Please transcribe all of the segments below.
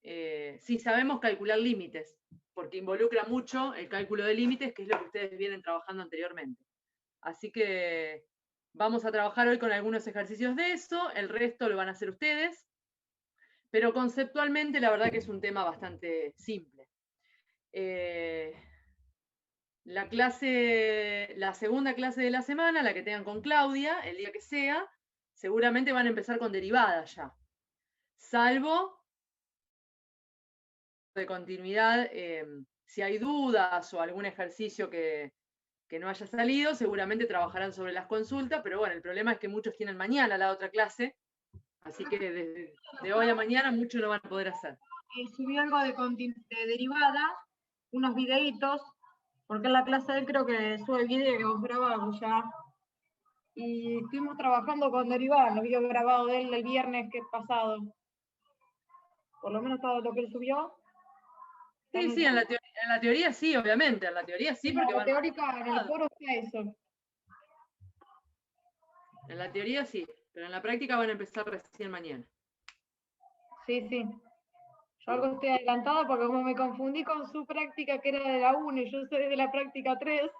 si sabemos calcular límites, porque involucra mucho el cálculo de límites, que es lo que ustedes vienen trabajando anteriormente. Así que vamos a trabajar hoy con algunos ejercicios de eso, el resto lo van a hacer ustedes, pero conceptualmente la verdad que es un tema bastante simple. La segunda clase de la semana, la que tengan con Claudia, el día que sea, seguramente van a empezar con derivadas ya, salvo de continuidad, si hay dudas o algún ejercicio que no haya salido, seguramente trabajarán sobre las consultas, pero bueno, el problema es que muchos tienen mañana la otra clase, así que de hoy a mañana muchos no van a poder hacer. Subí algo de derivadas, unos videitos, porque en la clase de él creo que sube video que vos grabamos ya. Y estuvimos trabajando con derivadas, los videos grabados de él el viernes que pasado. Por lo menos todo lo que él subió. Sí, en la teoría sí, obviamente, en la teoría sí, porque en la teórica, en el foro está eso. En la teoría sí, pero en la práctica van a empezar recién mañana. Sí. Yo algo estoy adelantada porque como me confundí con su práctica que era de la 1 y yo soy de la práctica 3,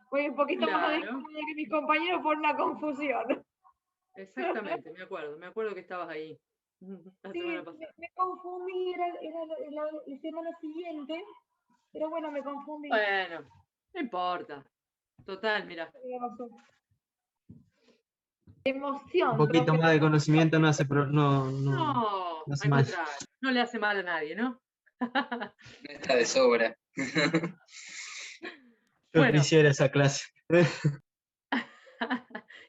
voy un poquito más adelantada que mis compañeros por una confusión. Exactamente, me acuerdo que estabas ahí la semana pasada. Me confundí, era la semana siguiente, pero bueno, me confundí. Bueno, no importa. Total, mira. Emoción. Un poquito más de conocimiento no hace, no hace al mal. contrario, no le hace mal a nadie, ¿no? No está de sobra. Yo quisiera esa clase.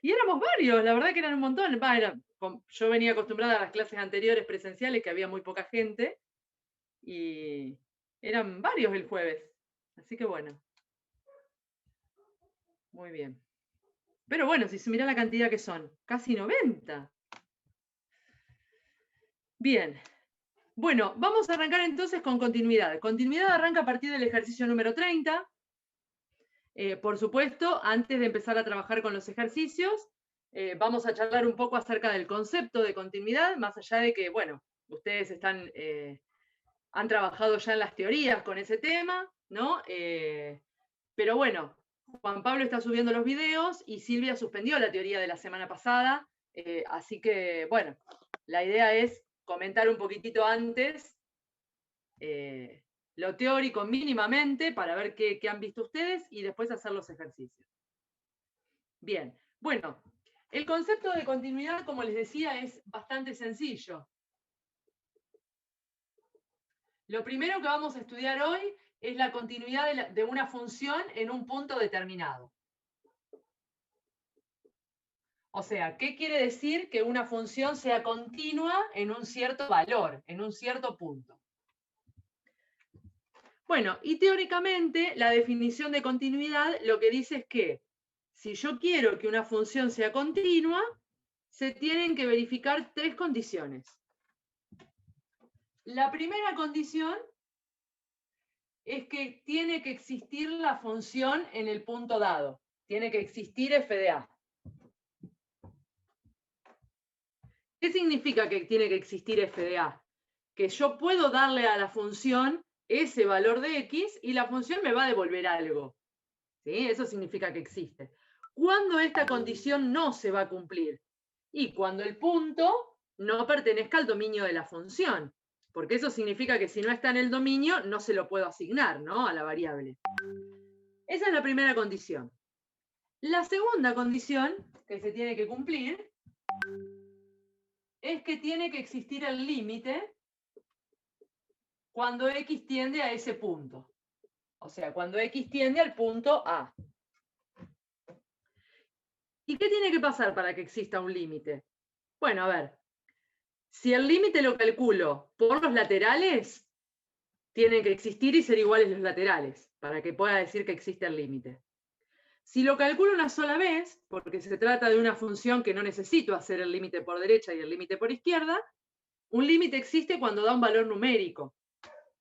Y éramos varios, la verdad que eran un montón. Yo venía acostumbrada a las clases anteriores presenciales, que había muy poca gente, y eran varios el jueves. Así que bueno. Muy bien. Pero bueno, si se mira la cantidad que son, casi 90. Bien. Bueno, vamos a arrancar entonces con continuidad. Continuidad arranca a partir del ejercicio número 30. Por supuesto, antes de empezar a trabajar con los ejercicios, vamos a charlar un poco acerca del concepto de continuidad, más allá de que, bueno, ustedes han trabajado ya en las teorías con ese tema, ¿no? Pero bueno, Juan Pablo está subiendo los videos y Silvia suspendió la teoría de la semana pasada, así que, bueno, la idea es comentar un poquitito antes lo teórico mínimamente para ver qué han visto ustedes y después hacer los ejercicios. Bien, bueno, el concepto de continuidad, como les decía, es bastante sencillo. Lo primero que vamos a estudiar hoy es la continuidad de una función en un punto determinado. O sea, ¿qué quiere decir que una función sea continua en un cierto valor, en un cierto punto? Bueno, y teóricamente la definición de continuidad lo que dice es que si yo quiero que una función sea continua, se tienen que verificar tres condiciones. La primera condición es que tiene que existir la función en el punto dado. Tiene que existir f de a. ¿Qué significa que tiene que existir f de a? Que yo puedo darle a la función ese valor de x y la función me va a devolver algo. ¿Sí? Eso significa que existe. ¿Cuándo esta condición no se va a cumplir? Y cuando el punto no pertenezca al dominio de la función. Porque eso significa que si no está en el dominio, no se lo puedo asignar, ¿no? A la variable. Esa es la primera condición. La segunda condición que se tiene que cumplir es que tiene que existir el límite cuando x tiende a ese punto. O sea, cuando x tiende al punto A. ¿Y qué tiene que pasar para que exista un límite? Bueno, a ver. Si el límite lo calculo por los laterales, tienen que existir y ser iguales los laterales, para que pueda decir que existe el límite. Si lo calculo una sola vez, porque se trata de una función que no necesito hacer el límite por derecha y el límite por izquierda, un límite existe cuando da un valor numérico.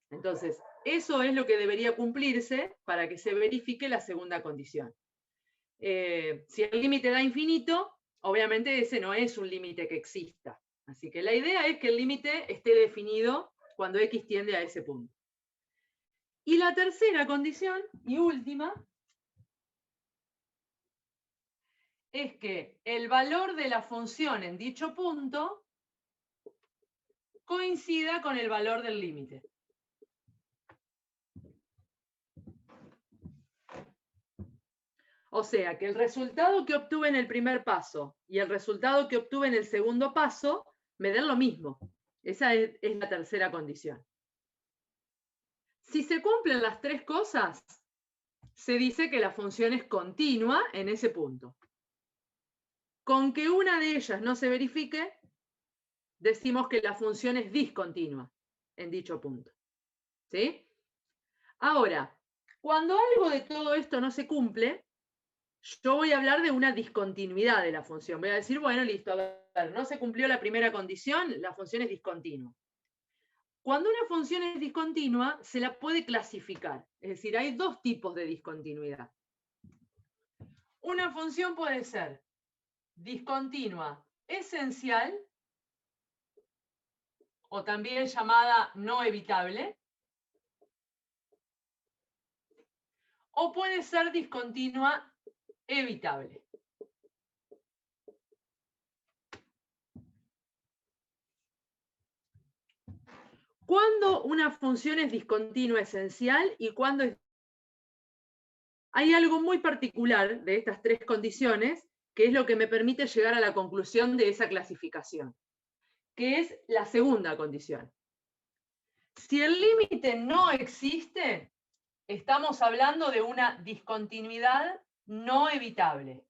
Entonces, eso es lo que debería cumplirse para que se verifique la segunda condición. Si el límite da infinito, obviamente ese no es un límite que exista. Así que la idea es que el límite esté definido cuando x tiende a ese punto. Y la tercera condición, y última, es que el valor de la función en dicho punto coincida con el valor del límite. O sea, que el resultado que obtuve en el primer paso y el resultado que obtuve en el segundo paso me den lo mismo. Esa es la tercera condición. Si se cumplen las tres cosas, se dice que la función es continua en ese punto. Con que una de ellas no se verifique, decimos que la función es discontinua en dicho punto. ¿Sí? Ahora, cuando algo de todo esto no se cumple, yo voy a hablar de una discontinuidad de la función. Voy a decir, bueno, listo, a ver, no se cumplió la primera condición, la función es discontinua. Cuando una función es discontinua, se la puede clasificar. Es decir, hay dos tipos de discontinuidad. Una función puede ser discontinua esencial, o también llamada no evitable, o puede ser discontinua evitable. ¿Cuándo una función es discontinua esencial y cuándo es? Hay algo muy particular de estas tres condiciones que es lo que me permite llegar a la conclusión de esa clasificación, que es la segunda condición. Si el límite no existe, estamos hablando de una discontinuidad no evitable.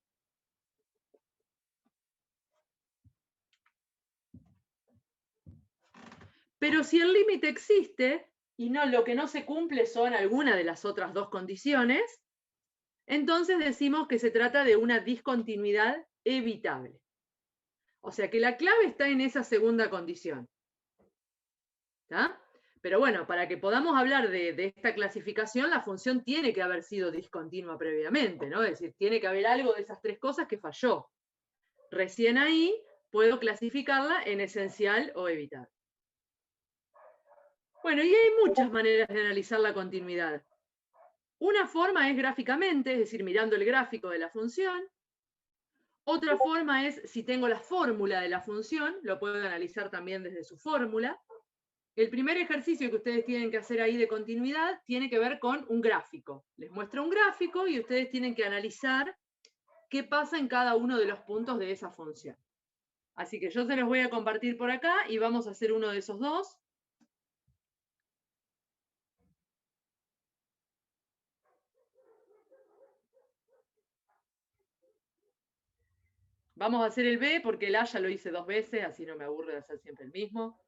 Pero si el límite existe y lo que no se cumple son alguna de las otras dos condiciones, entonces decimos que se trata de una discontinuidad evitable. O sea que la clave está en esa segunda condición. ¿Está? Pero bueno, para que podamos hablar de esta clasificación, la función tiene que haber sido discontinua previamente, ¿no? Es decir, tiene que haber algo de esas tres cosas que falló. Recién ahí puedo clasificarla en esencial o evitable. Bueno, y hay muchas maneras de analizar la continuidad. Una forma es gráficamente, es decir, mirando el gráfico de la función. Otra forma es si tengo la fórmula de la función, lo puedo analizar también desde su fórmula. El primer ejercicio que ustedes tienen que hacer ahí de continuidad tiene que ver con un gráfico. Les muestro un gráfico y ustedes tienen que analizar qué pasa en cada uno de los puntos de esa función. Así que yo se los voy a compartir por acá y vamos a hacer uno de esos dos. Vamos a hacer el B porque el A ya lo hice 2 veces, así no me aburre de hacer siempre el mismo.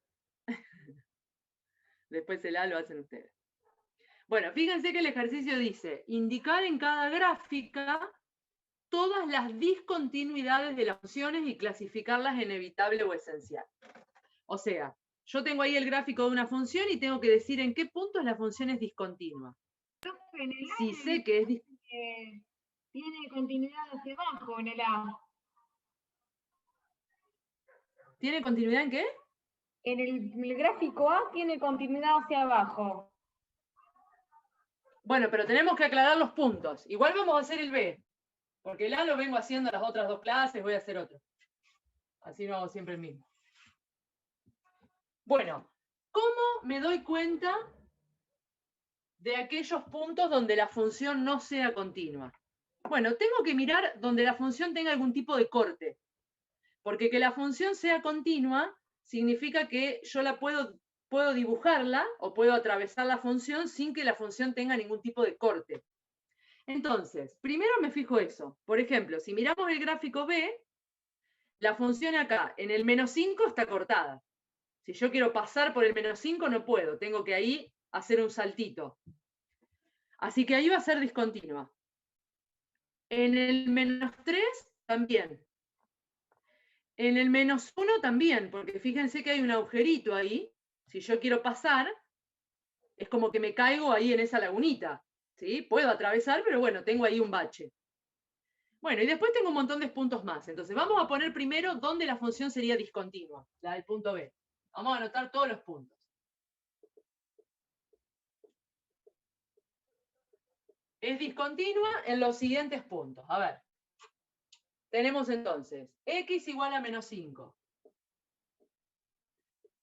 Después el A lo hacen ustedes. Bueno, fíjense que el ejercicio dice, indicar en cada gráfica todas las discontinuidades de las funciones y clasificarlas en evitable o esencial. O sea, yo tengo ahí el gráfico de una función y tengo que decir en qué puntos la función es discontinua. Si sé que es tiene continuidad hacia abajo en el A. ¿Tiene continuidad en qué? En el gráfico A tiene continuidad hacia abajo. Bueno, pero tenemos que aclarar los puntos. Igual vamos a hacer el B, porque el A lo vengo haciendo las otras dos clases, voy a hacer otro. Así no hago siempre el mismo. Bueno, ¿cómo me doy cuenta de aquellos puntos donde la función no sea continua? Bueno, tengo que mirar donde la función tenga algún tipo de corte. Porque que la función sea continua significa que yo la puedo dibujarla o puedo atravesar la función sin que la función tenga ningún tipo de corte. Entonces, primero me fijo eso. Por ejemplo, si miramos el gráfico B, la función acá en el -5 está cortada. Si yo quiero pasar por el -5 no puedo, tengo que ahí hacer un saltito. Así que ahí va a ser discontinua. En el -3 también. En el -1 también, porque fíjense que hay un agujerito ahí. Si yo quiero pasar, es como que me caigo ahí en esa lagunita. ¿Sí? Puedo atravesar, pero bueno, tengo ahí un bache. Bueno, y después tengo un montón de puntos más. Entonces, vamos a poner primero dónde la función sería discontinua, la del punto B. Vamos a anotar todos los puntos. Es discontinua en los siguientes puntos. A ver. Tenemos entonces x igual a menos 5.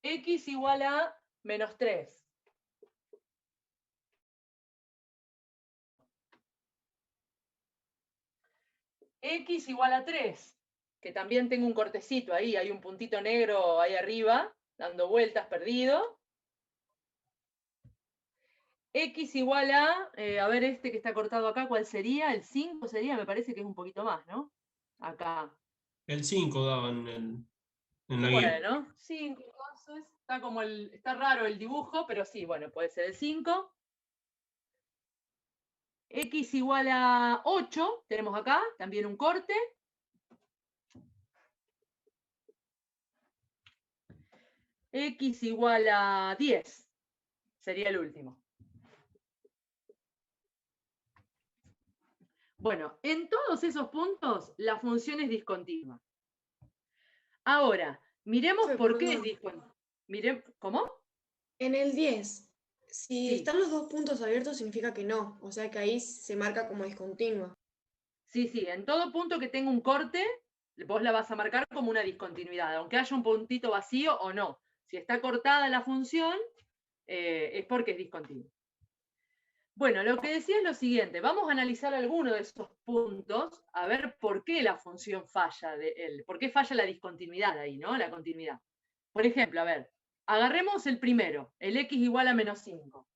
X igual a menos 3. X igual a 3, que también tengo un cortecito ahí, hay un puntito negro ahí arriba, dando vueltas, perdido. X igual a ver este que está cortado acá, ¿cuál sería? El 5 sería, me parece que es un poquito más, ¿no? Acá. El 5 daban en la guía. Bueno, 5, entonces, está raro el dibujo, pero sí, bueno, puede ser el 5. X igual a 8, tenemos acá también un corte. X igual a 10, sería el último. Bueno, en todos esos puntos la función es discontinua. Ahora, miremos por qué es discontinua. ¿Cómo? En el 10, si Sí. están los dos puntos abiertos significa que no, o sea que ahí se marca como discontinua. Sí, en todo punto que tenga un corte, vos la vas a marcar como una discontinuidad, aunque haya un puntito vacío o no. Si está cortada la función, es porque es discontinua. Bueno, lo que decía es lo siguiente, vamos a analizar alguno de esos puntos, a ver por qué la función falla, por qué falla la discontinuidad ahí, ¿no? La continuidad. Por ejemplo, a ver, agarremos el primero, el x igual a menos 5.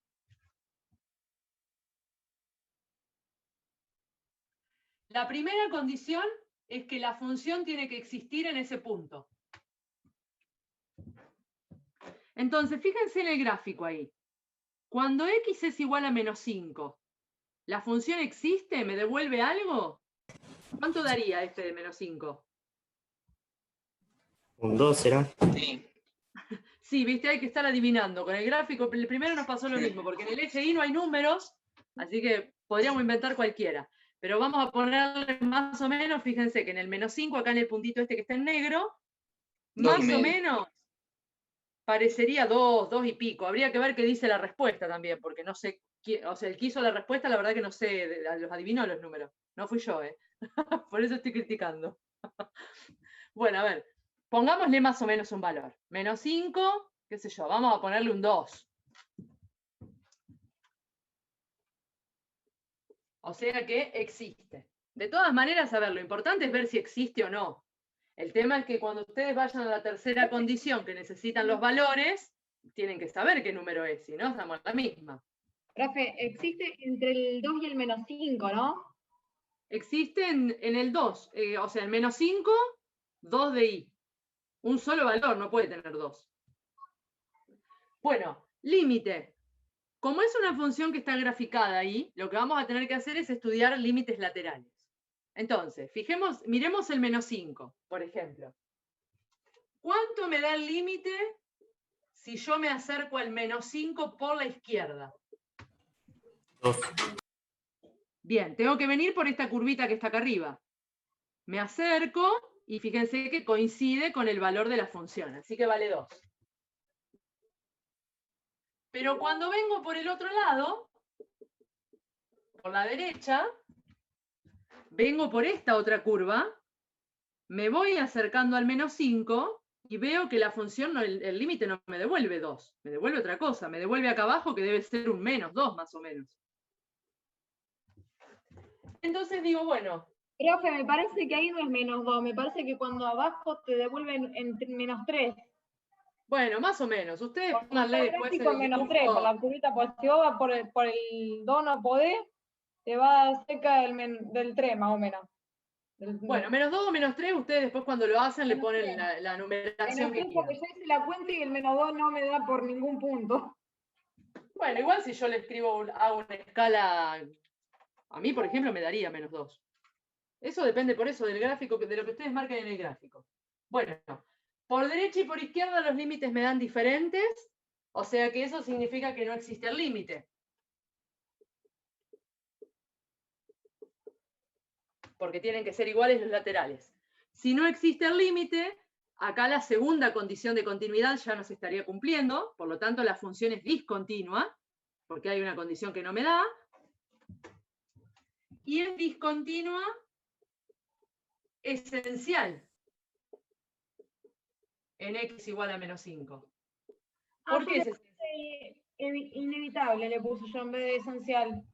La primera condición es que la función tiene que existir en ese punto. Entonces, fíjense en el gráfico ahí. Cuando x es igual a menos 5, ¿la función existe? ¿Me devuelve algo? ¿Cuánto daría este de menos 5? Un 2 será. Sí. Sí, viste, hay que estar adivinando. Con el gráfico, el primero nos pasó lo mismo, porque en el eje Y no hay números, así que podríamos inventar cualquiera. Pero vamos a ponerle más o menos, fíjense que en el menos 5, acá en el puntito este que está en negro, más o menos parecería 2 y pico. Habría que ver qué dice la respuesta también, porque no sé, o sea, el que hizo la respuesta, la verdad que no sé, los adivinó los números. No fui yo, Por eso estoy criticando. Bueno, a ver, pongámosle más o menos un valor. Menos 5, qué sé yo, vamos a ponerle un 2. O sea que existe. De todas maneras, a ver, lo importante es ver si existe o no. El tema es que cuando ustedes vayan a la tercera condición que necesitan los valores, tienen que saber qué número es, si no, estamos en la misma. Profe, existe entre el 2 y el menos 5, ¿no? Existe en el 2, o sea, el menos 5, 2 de i. Un solo valor, no puede tener 2. Bueno, límite. Como es una función que está graficada ahí, lo que vamos a tener que hacer es estudiar límites laterales. Entonces, miremos el menos 5, por ejemplo. ¿Cuánto me da el límite si yo me acerco al menos 5 por la izquierda? 2. Bien, tengo que venir por esta curvita que está acá arriba. Me acerco y fíjense que coincide con el valor de la función, así que vale 2. Pero cuando vengo por el otro lado, por la derecha, vengo por esta otra curva, me voy acercando al menos 5 y veo que la función, el límite no me devuelve 2, me devuelve otra cosa, me devuelve acá abajo que debe ser un menos 2 más o menos. Entonces digo, bueno. Profe, me parece que ahí no es menos 2, me parece que cuando abajo te devuelven en menos 3. Bueno, más o menos. Ustedes Por pónganle después el menos dibujo. 3, por la curvita, pues si vos vas por el 2 no podés, te va cerca del 3 más o menos. Bueno, menos 2 o menos 3, ustedes después cuando lo hacen le Menos ponen 3. la numeración Menos que 3 porque quieran. yo hice la cuenta y el menos 2 no me da por ningún punto. Bueno, igual si yo le escribo, hago una escala, a mí, por ejemplo, me daría menos 2. Eso depende por eso del gráfico, de lo que ustedes marquen en el gráfico. Bueno, por derecha y por izquierda los límites me dan diferentes, o sea que eso significa que no existe el límite. porque tienen que ser iguales los laterales. Si no existe el límite, acá la segunda condición de continuidad ya no se estaría cumpliendo, por lo tanto la función es discontinua, porque hay una condición que no me da, y es discontinua esencial en x igual a menos 5. ¿Por qué es esencial? Inevitable le puse yo en vez de esencial.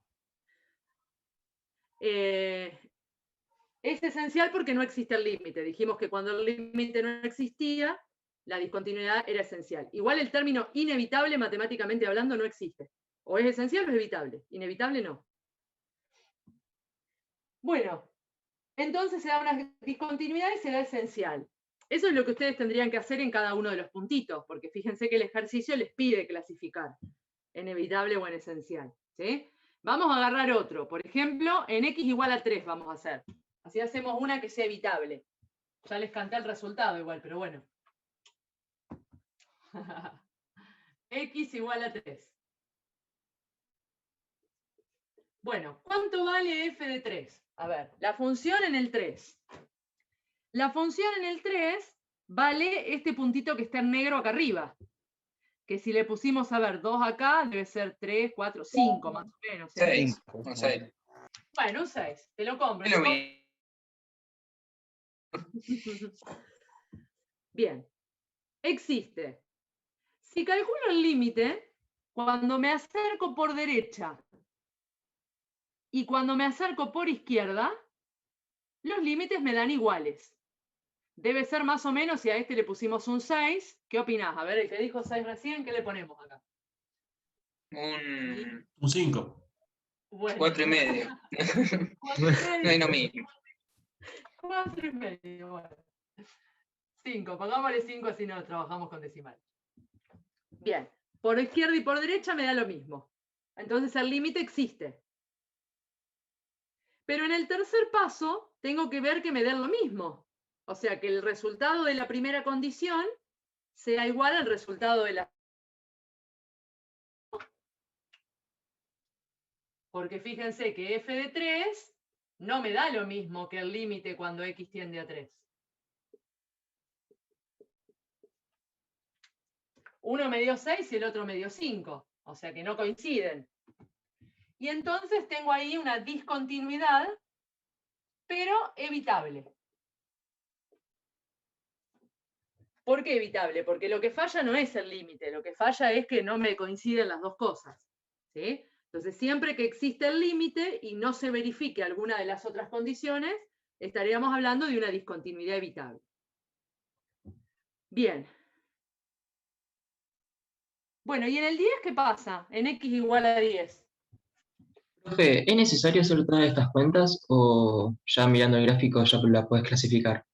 Es esencial porque no existe el límite. Dijimos que cuando el límite no existía, la discontinuidad era esencial. Igual el término inevitable, matemáticamente hablando, no existe. O es esencial o es evitable. Inevitable no. Bueno, entonces se da una discontinuidad y se da esencial. Eso es lo que ustedes tendrían que hacer en cada uno de los puntitos, porque fíjense que el ejercicio les pide clasificar en evitable o en esencial. ¿Sí? Vamos a agarrar otro. Por ejemplo, en x igual a 3 vamos a hacer. Así hacemos una que sea evitable. Ya les canté el resultado igual, pero bueno. X igual a 3. Bueno, ¿cuánto vale f de 3? A ver, la función en el 3. La función en el 3 vale este puntito que está en negro acá arriba. Que si le pusimos, a ver, 2 acá, debe ser 3, 4, 5 más o menos. 6. Un 6. Bueno, un 6. Te lo compro. Es lo mismo. Bien. Existe. Si calculo el límite, cuando me acerco por derecha y cuando me acerco por izquierda, los límites me dan iguales. Debe ser más o menos, si a este le pusimos un 6, ¿qué opinás? A ver, el que dijo 6 recién, ¿qué le ponemos acá? Un Un 5. Bueno, 4,5. 4,5. No es lo mismo. 4,5, bueno. 5, pongámosle 5 así no trabajamos con decimal. Bien, por izquierda y por derecha me da lo mismo. Entonces el límite existe. Pero en el tercer paso tengo que ver que me den lo mismo. O sea, que el resultado de la primera condición sea igual al resultado de la... Porque fíjense que f de 3 no me da lo mismo que el límite cuando x tiende a 3. Uno me dio 6 y el otro me dio 5. O sea que no coinciden. Y entonces tengo ahí una discontinuidad, pero evitable. ¿Por qué evitable? Porque lo que falla no es el límite, lo que falla es que no me coinciden las dos cosas. ¿Sí? Entonces, siempre que existe el límite y no se verifique alguna de las otras condiciones, estaríamos hablando de una discontinuidad evitable. Bien. Bueno, ¿y en el 10 qué pasa? En x igual a 10. Profe, ¿es necesario hacer todas estas cuentas o ya mirando el gráfico ya la puedes clasificar?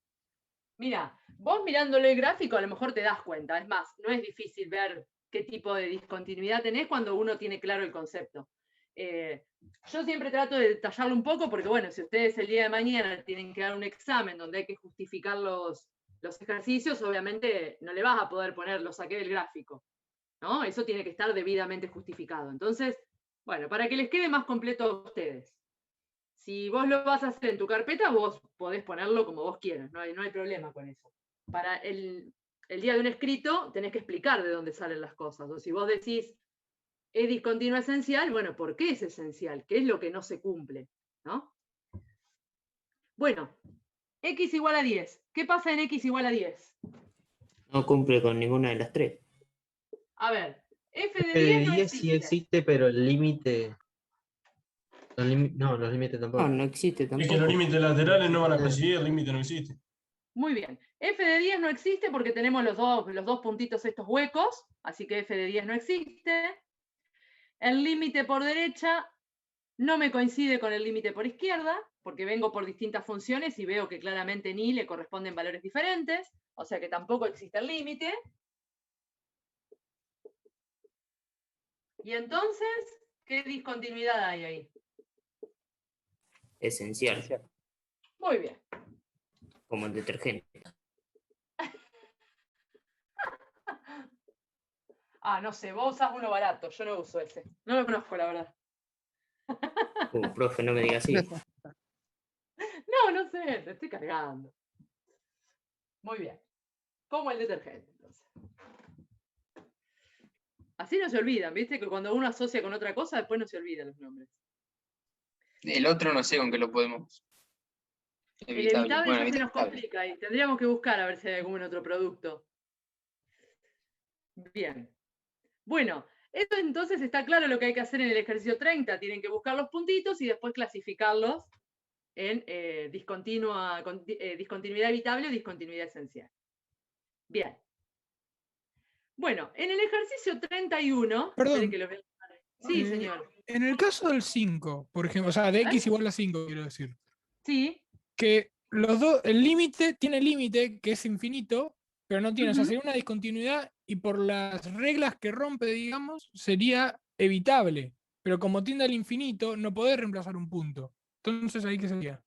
Mira, vos mirándole el gráfico a lo mejor te das cuenta. Es más, no es difícil ver qué tipo de discontinuidad tenés cuando uno tiene claro el concepto. Yo siempre trato de detallarlo un poco porque, bueno, si ustedes el día de mañana tienen que dar un examen donde hay que justificar los ejercicios, obviamente no le vas a poder poner lo saqué del gráfico, ¿no? Eso tiene que estar debidamente justificado. Entonces, bueno, para que les quede más completo a ustedes. Si vos lo vas a hacer en tu carpeta, vos podés ponerlo como vos quieras, no hay problema con eso. Para el día de un escrito, tenés que explicar de dónde salen las cosas. O si vos decís, es discontinua esencial, bueno, ¿por qué es esencial? ¿Qué es lo que no se cumple? ¿No? Bueno, x igual a 10. ¿Qué pasa en x igual a 10? No cumple con ninguna de las tres. A ver, f de F de 10 no 10 sí existe. existe, pero el límite. No, los límites No, tampoco. no existe Es que los tampoco. límites laterales no van a coincidir, el límite no existe. Muy bien. F de 10 no existe porque tenemos los dos puntitos estos huecos, así que f de 10 no existe. El límite por derecha no me coincide con el límite por izquierda, porque vengo por distintas funciones y veo que claramente en y le corresponden valores diferentes, o sea que tampoco existe el límite. Y entonces, ¿qué discontinuidad hay ahí? Esencial, Muy bien. como el detergente. Ah, no sé, vos usás uno barato, yo no uso ese. No lo conozco, la verdad. Profe, no me diga así. docente, estoy cargando. Muy bien. Como el detergente, entonces. Así no se olvidan, ¿viste? Que cuando uno asocia con otra cosa, después no se olvidan los nombres. El otro no sé con qué lo podemos. El evitable Bueno, ya se nos evitable. complica y tendríamos que buscar a ver si hay algún otro producto. Bien. Bueno, esto entonces está claro lo que hay que hacer en el ejercicio 30. Tienen que buscar los puntitos y después clasificarlos en discontinuidad evitable o discontinuidad esencial. Bien. Bueno, en el ejercicio 31... Perdón. esperen que lo vea. Sí, señor. En el caso del 5, por ejemplo, o sea, de x igual a 5, quiero decir, Sí. que los dos, el límite tiene límite, que es infinito, pero no tiene, o sea, Ujú. sería una discontinuidad y por las reglas que rompe, digamos, sería evitable. Pero como tiende al infinito, no podés reemplazar un punto. Entonces, ¿ahí qué sería?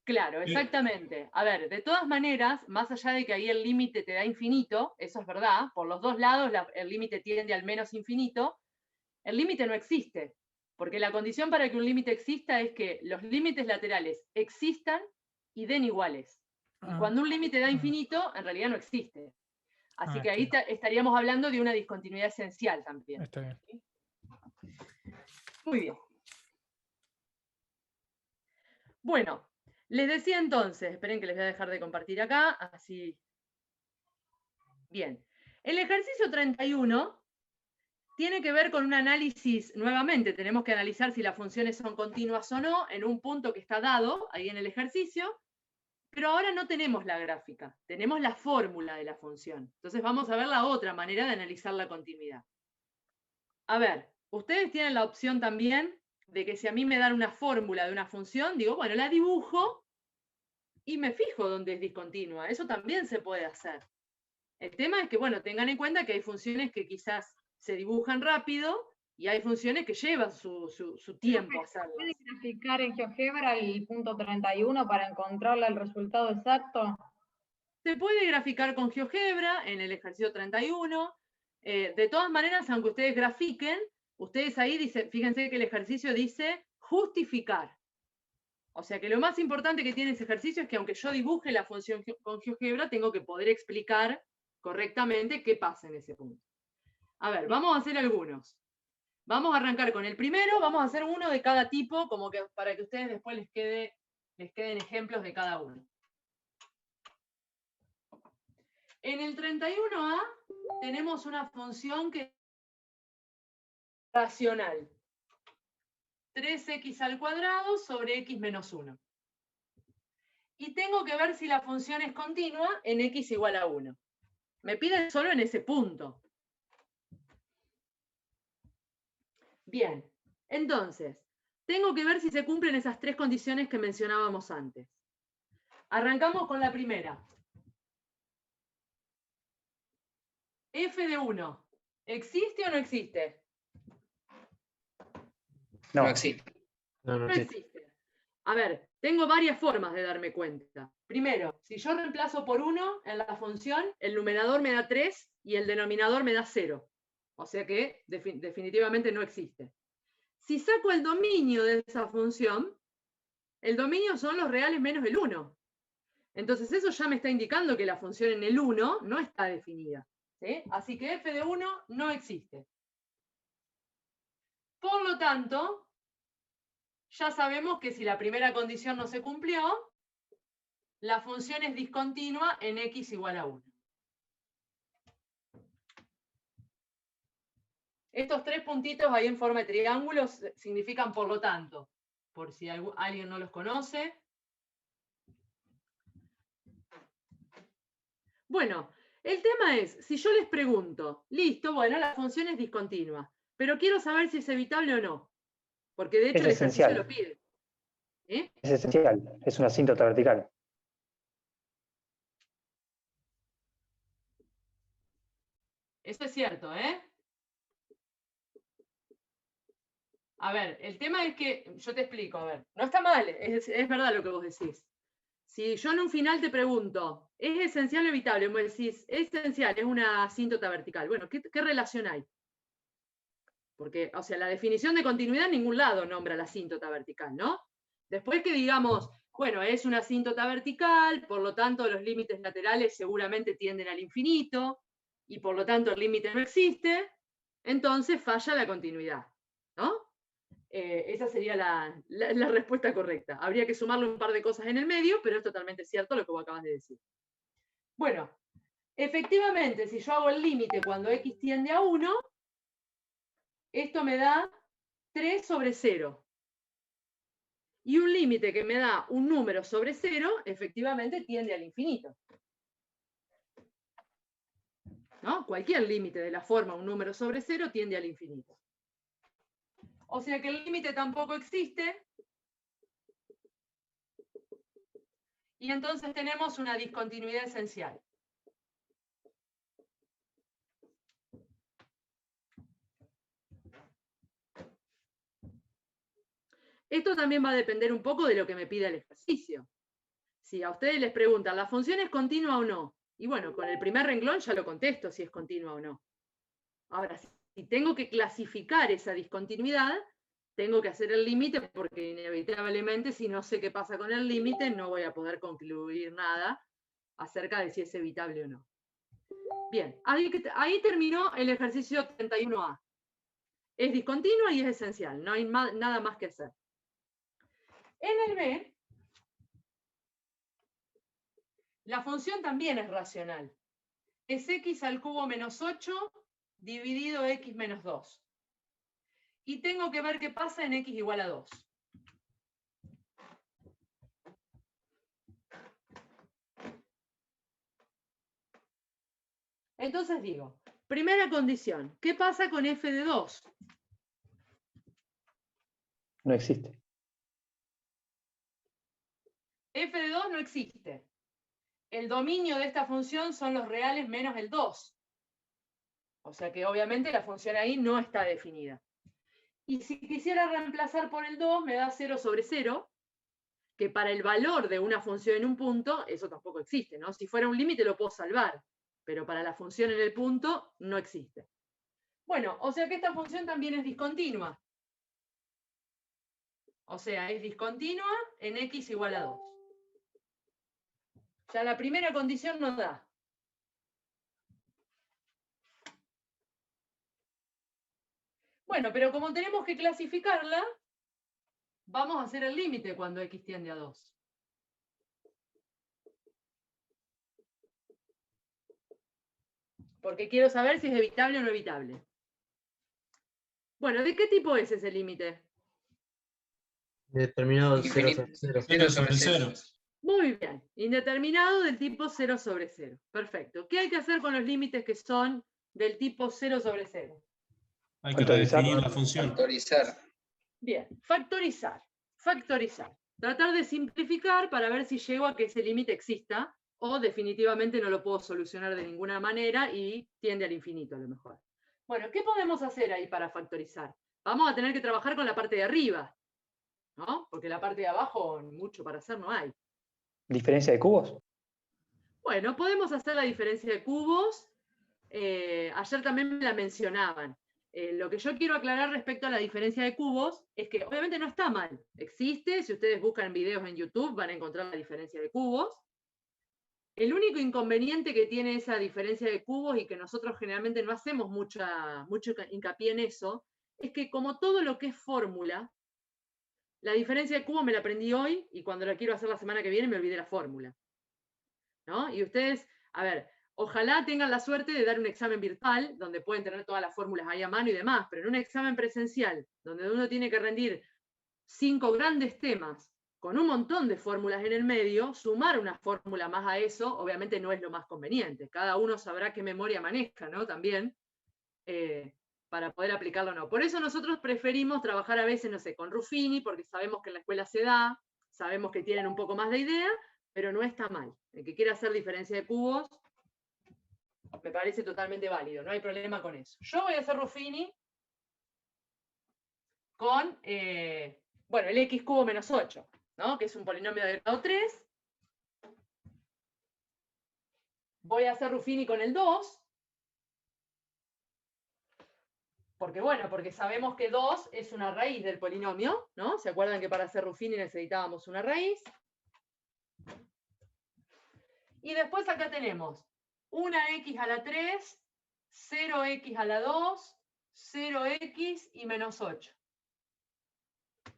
Claro, exactamente. A ver, de todas maneras, más allá de que ahí el límite te da infinito, eso es verdad, por los dos lados el límite tiende al menos infinito, el límite no existe, porque la condición para que un límite exista es que los límites laterales existan y den iguales. Y cuando un límite da infinito, en realidad no existe. Así que ahí estaríamos hablando de una discontinuidad esencial también. Está bien. Muy bien. Bueno, les decía entonces, esperen que les voy a dejar de compartir acá, así. Bien. El ejercicio 31 tiene que ver con un análisis, nuevamente, tenemos que analizar si las funciones son continuas o no en un punto que está dado ahí en el ejercicio, pero ahora no tenemos la gráfica, tenemos la fórmula de la función. Entonces vamos a ver la otra manera de analizar la continuidad. A ver, ustedes tienen la opción también de que si a mí me dan una fórmula de una función, digo, bueno, la dibujo y me fijo dónde es discontinua. Eso también se puede hacer. El tema es que, bueno, tengan en cuenta que hay funciones que quizás se dibujan rápido y hay funciones que llevan su tiempo a hacerlas. ¿Puede graficar en GeoGebra el punto 31 para encontrarle el resultado exacto? Se puede graficar con GeoGebra en el ejercicio 31. De todas maneras, aunque ustedes grafiquen, ustedes ahí dicen, fíjense que el ejercicio dice justificar. O sea que lo más importante que tiene ese ejercicio es que aunque yo dibuje la función con GeoGebra, tengo que poder explicar correctamente qué pasa en ese punto. A ver, vamos a hacer algunos. Vamos a arrancar con el primero, vamos a hacer uno de cada tipo, como que para que ustedes después les queden ejemplos de cada uno. En el 31A tenemos una función que es racional. 3x al cuadrado sobre x menos 1. Y tengo que ver si la función es continua en x igual a 1. Me piden solo en ese punto. Bien, entonces, tengo que ver si se cumplen esas tres condiciones que mencionábamos antes. Arrancamos con la primera. F de 1, ¿existe o no existe? No existe. No No existe. existe. A ver, tengo varias formas de darme cuenta. Primero, si yo reemplazo por 1 en la función, el numerador me da 3 y el denominador me da 0. O sea que definitivamente no existe. Si saco el dominio de esa función, el dominio son los reales menos el 1. Entonces eso ya me está indicando que la función en el 1 no está definida. ¿Sí? Así que f de 1 no existe. Por lo tanto, ya sabemos que si la primera condición no se cumplió, la función es discontinua en x igual a 1. Estos tres puntitos ahí en forma de triángulos significan por lo tanto, por si alguien no los conoce. Bueno, el tema es, si yo les pregunto, listo, bueno, la función es discontinua, pero quiero saber si es evitable o no, porque de hecho el ejercicio lo pide. ¿Eh? Es esencial, es una asíntota vertical. Eso es cierto, ¿eh? A ver, el tema es que, yo te explico, a ver, no está mal, es verdad lo que vos decís. Si yo en un final te pregunto, ¿es esencial o evitable? Vos decís, es esencial, es una asíntota vertical. Bueno, ¿qué relación hay? Porque, o sea, la definición de continuidad en ningún lado nombra la asíntota vertical, ¿no? Después que digamos, Bueno, es una asíntota vertical, por lo tanto los límites laterales seguramente tienden al infinito, y por lo tanto el límite no existe, entonces falla la continuidad, ¿no? Esa sería la respuesta correcta. Habría que sumarle un par de cosas en el medio, pero es totalmente cierto lo que vos acabas de decir. Bueno, efectivamente, si yo hago el límite cuando x tiende a 1, esto me da 3 sobre 0. Y un límite que me da un número sobre 0, efectivamente tiende al infinito. ¿No? Cualquier límite de la forma un número sobre 0 tiende al infinito. O sea que el límite tampoco existe. Y entonces tenemos una discontinuidad esencial. Esto también va a depender un poco de lo que me pida el ejercicio. Si a ustedes les preguntan, ¿la función es continua o no? Y bueno, con el primer renglón ya lo contesto si es continua o no. Ahora, si tengo que clasificar esa discontinuidad, tengo que hacer el límite porque inevitablemente si no sé qué pasa con el límite no voy a poder concluir nada acerca de si es evitable o no. Bien, ahí terminó el ejercicio 31A. Es discontinua y es esencial, no hay nada más que hacer. En el B, la función también es racional. Es x al cubo menos 8 dividido x menos 2. Y tengo que ver qué pasa en x igual a 2. Entonces digo, primera condición, ¿qué pasa con f de 2? No existe. F de 2 no existe. El dominio de esta función son los reales menos el 2. O sea que obviamente la función ahí no está definida. Y si quisiera reemplazar por el 2, me da 0 sobre 0, que para el valor de una función en un punto, eso tampoco existe, ¿no? Si fuera un límite lo puedo salvar, pero para la función en el punto no existe. Bueno, o sea que esta función también es discontinua. O sea, es discontinua en x igual a 2. Ya la primera condición nos da. Bueno, pero como tenemos que clasificarla, vamos a hacer el límite cuando x tiende a 2. Porque quiero saber si es evitable o no evitable. Bueno, ¿de qué tipo es ese límite? Determinado 0 Infinito. sobre 0. 0 sobre 0. Muy bien, indeterminado del tipo 0 sobre 0. Perfecto. ¿Qué hay que hacer con los límites que son del tipo 0 sobre 0? Hay que Factorizar. redefinir la función. Factorizar. Bien, factorizar. Factorizar. Tratar de simplificar para ver si llego a que ese límite exista o definitivamente no lo puedo solucionar de ninguna manera y tiende al infinito a lo mejor. Bueno, ¿qué podemos hacer ahí para factorizar? Vamos a tener que trabajar con la parte de arriba, ¿no? Porque la parte de abajo mucho para hacer no hay. ¿Diferencia de cubos? Bueno, podemos hacer la diferencia de cubos. Ayer también me la mencionaban. Lo que yo quiero aclarar respecto a la diferencia de cubos es que obviamente no está mal. Existe, si ustedes buscan videos en YouTube van a encontrar la diferencia de cubos. El único inconveniente que tiene esa diferencia de cubos y que nosotros generalmente no hacemos mucho hincapié en eso, es que como todo lo que es fórmula, la diferencia de cubos me la aprendí hoy y cuando la quiero hacer la semana que viene me olvidé la fórmula. ¿No? Y ustedes, a ver, ojalá tengan la suerte de dar un examen virtual, donde pueden tener todas las fórmulas ahí a mano y demás, pero en un examen presencial, donde uno tiene que rendir 5 grandes temas, con un montón de fórmulas en el medio, sumar una fórmula más a eso, obviamente no es lo más conveniente. Cada uno sabrá qué memoria maneja, ¿no? También, para poder aplicarlo o no. Por eso nosotros preferimos trabajar a veces, no sé, con Ruffini, porque sabemos que en la escuela se da, sabemos que tienen un poco más de idea, pero no está mal. El que quiera hacer diferencia de cubos, me parece totalmente válido, no hay problema con eso. Yo voy a hacer Ruffini con, bueno, el x cubo menos 8, ¿no? Que es un polinomio de grado 3. Voy a hacer Ruffini con el 2. Porque bueno, porque sabemos que 2 es una raíz del polinomio, ¿no? ¿Se acuerdan que para hacer Ruffini necesitábamos una raíz? Y después acá tenemos una x a la 3, 0x a la 2, 0x y menos 8.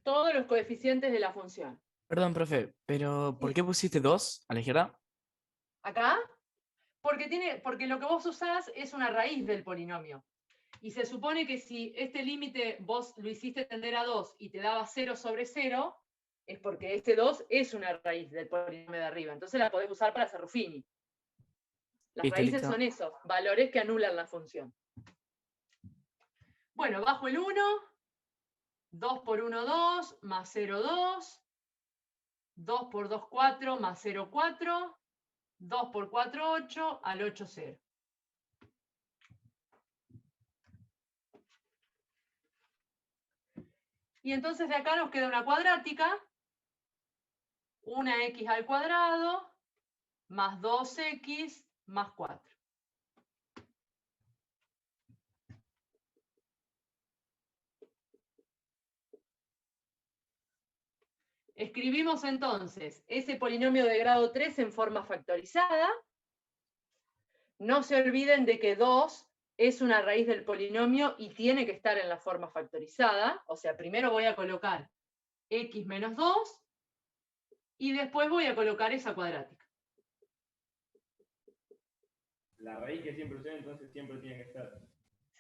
Todos los coeficientes de la función. Perdón, profe, pero ¿por qué pusiste 2 a la izquierda? ¿Acá? Porque lo que vos usás es una raíz del polinomio. Y se supone que si este límite vos lo hiciste tender a 2 y te daba 0 sobre 0, es porque este 2 es una raíz del polinomio de arriba. Entonces la podés usar para hacer Ruffini. Las Listo, raíces listo. son esos, valores que anulan la función. Bueno, bajo el 1, 2 por 1, 2, más 0, 2, 2 por 2, 4, más 0, 4, 2 por 4, 8, al 8, 0. Y entonces de acá nos queda una cuadrática, una x al cuadrado, más 2x, más 4. Escribimos entonces ese polinomio de grado 3 en forma factorizada. No se olviden de que 2 es una raíz del polinomio y tiene que estar en la forma factorizada. O sea, primero voy a colocar x menos 2 y después voy a colocar esa cuadrática. La raíz que siempre usé, entonces siempre tiene que estar.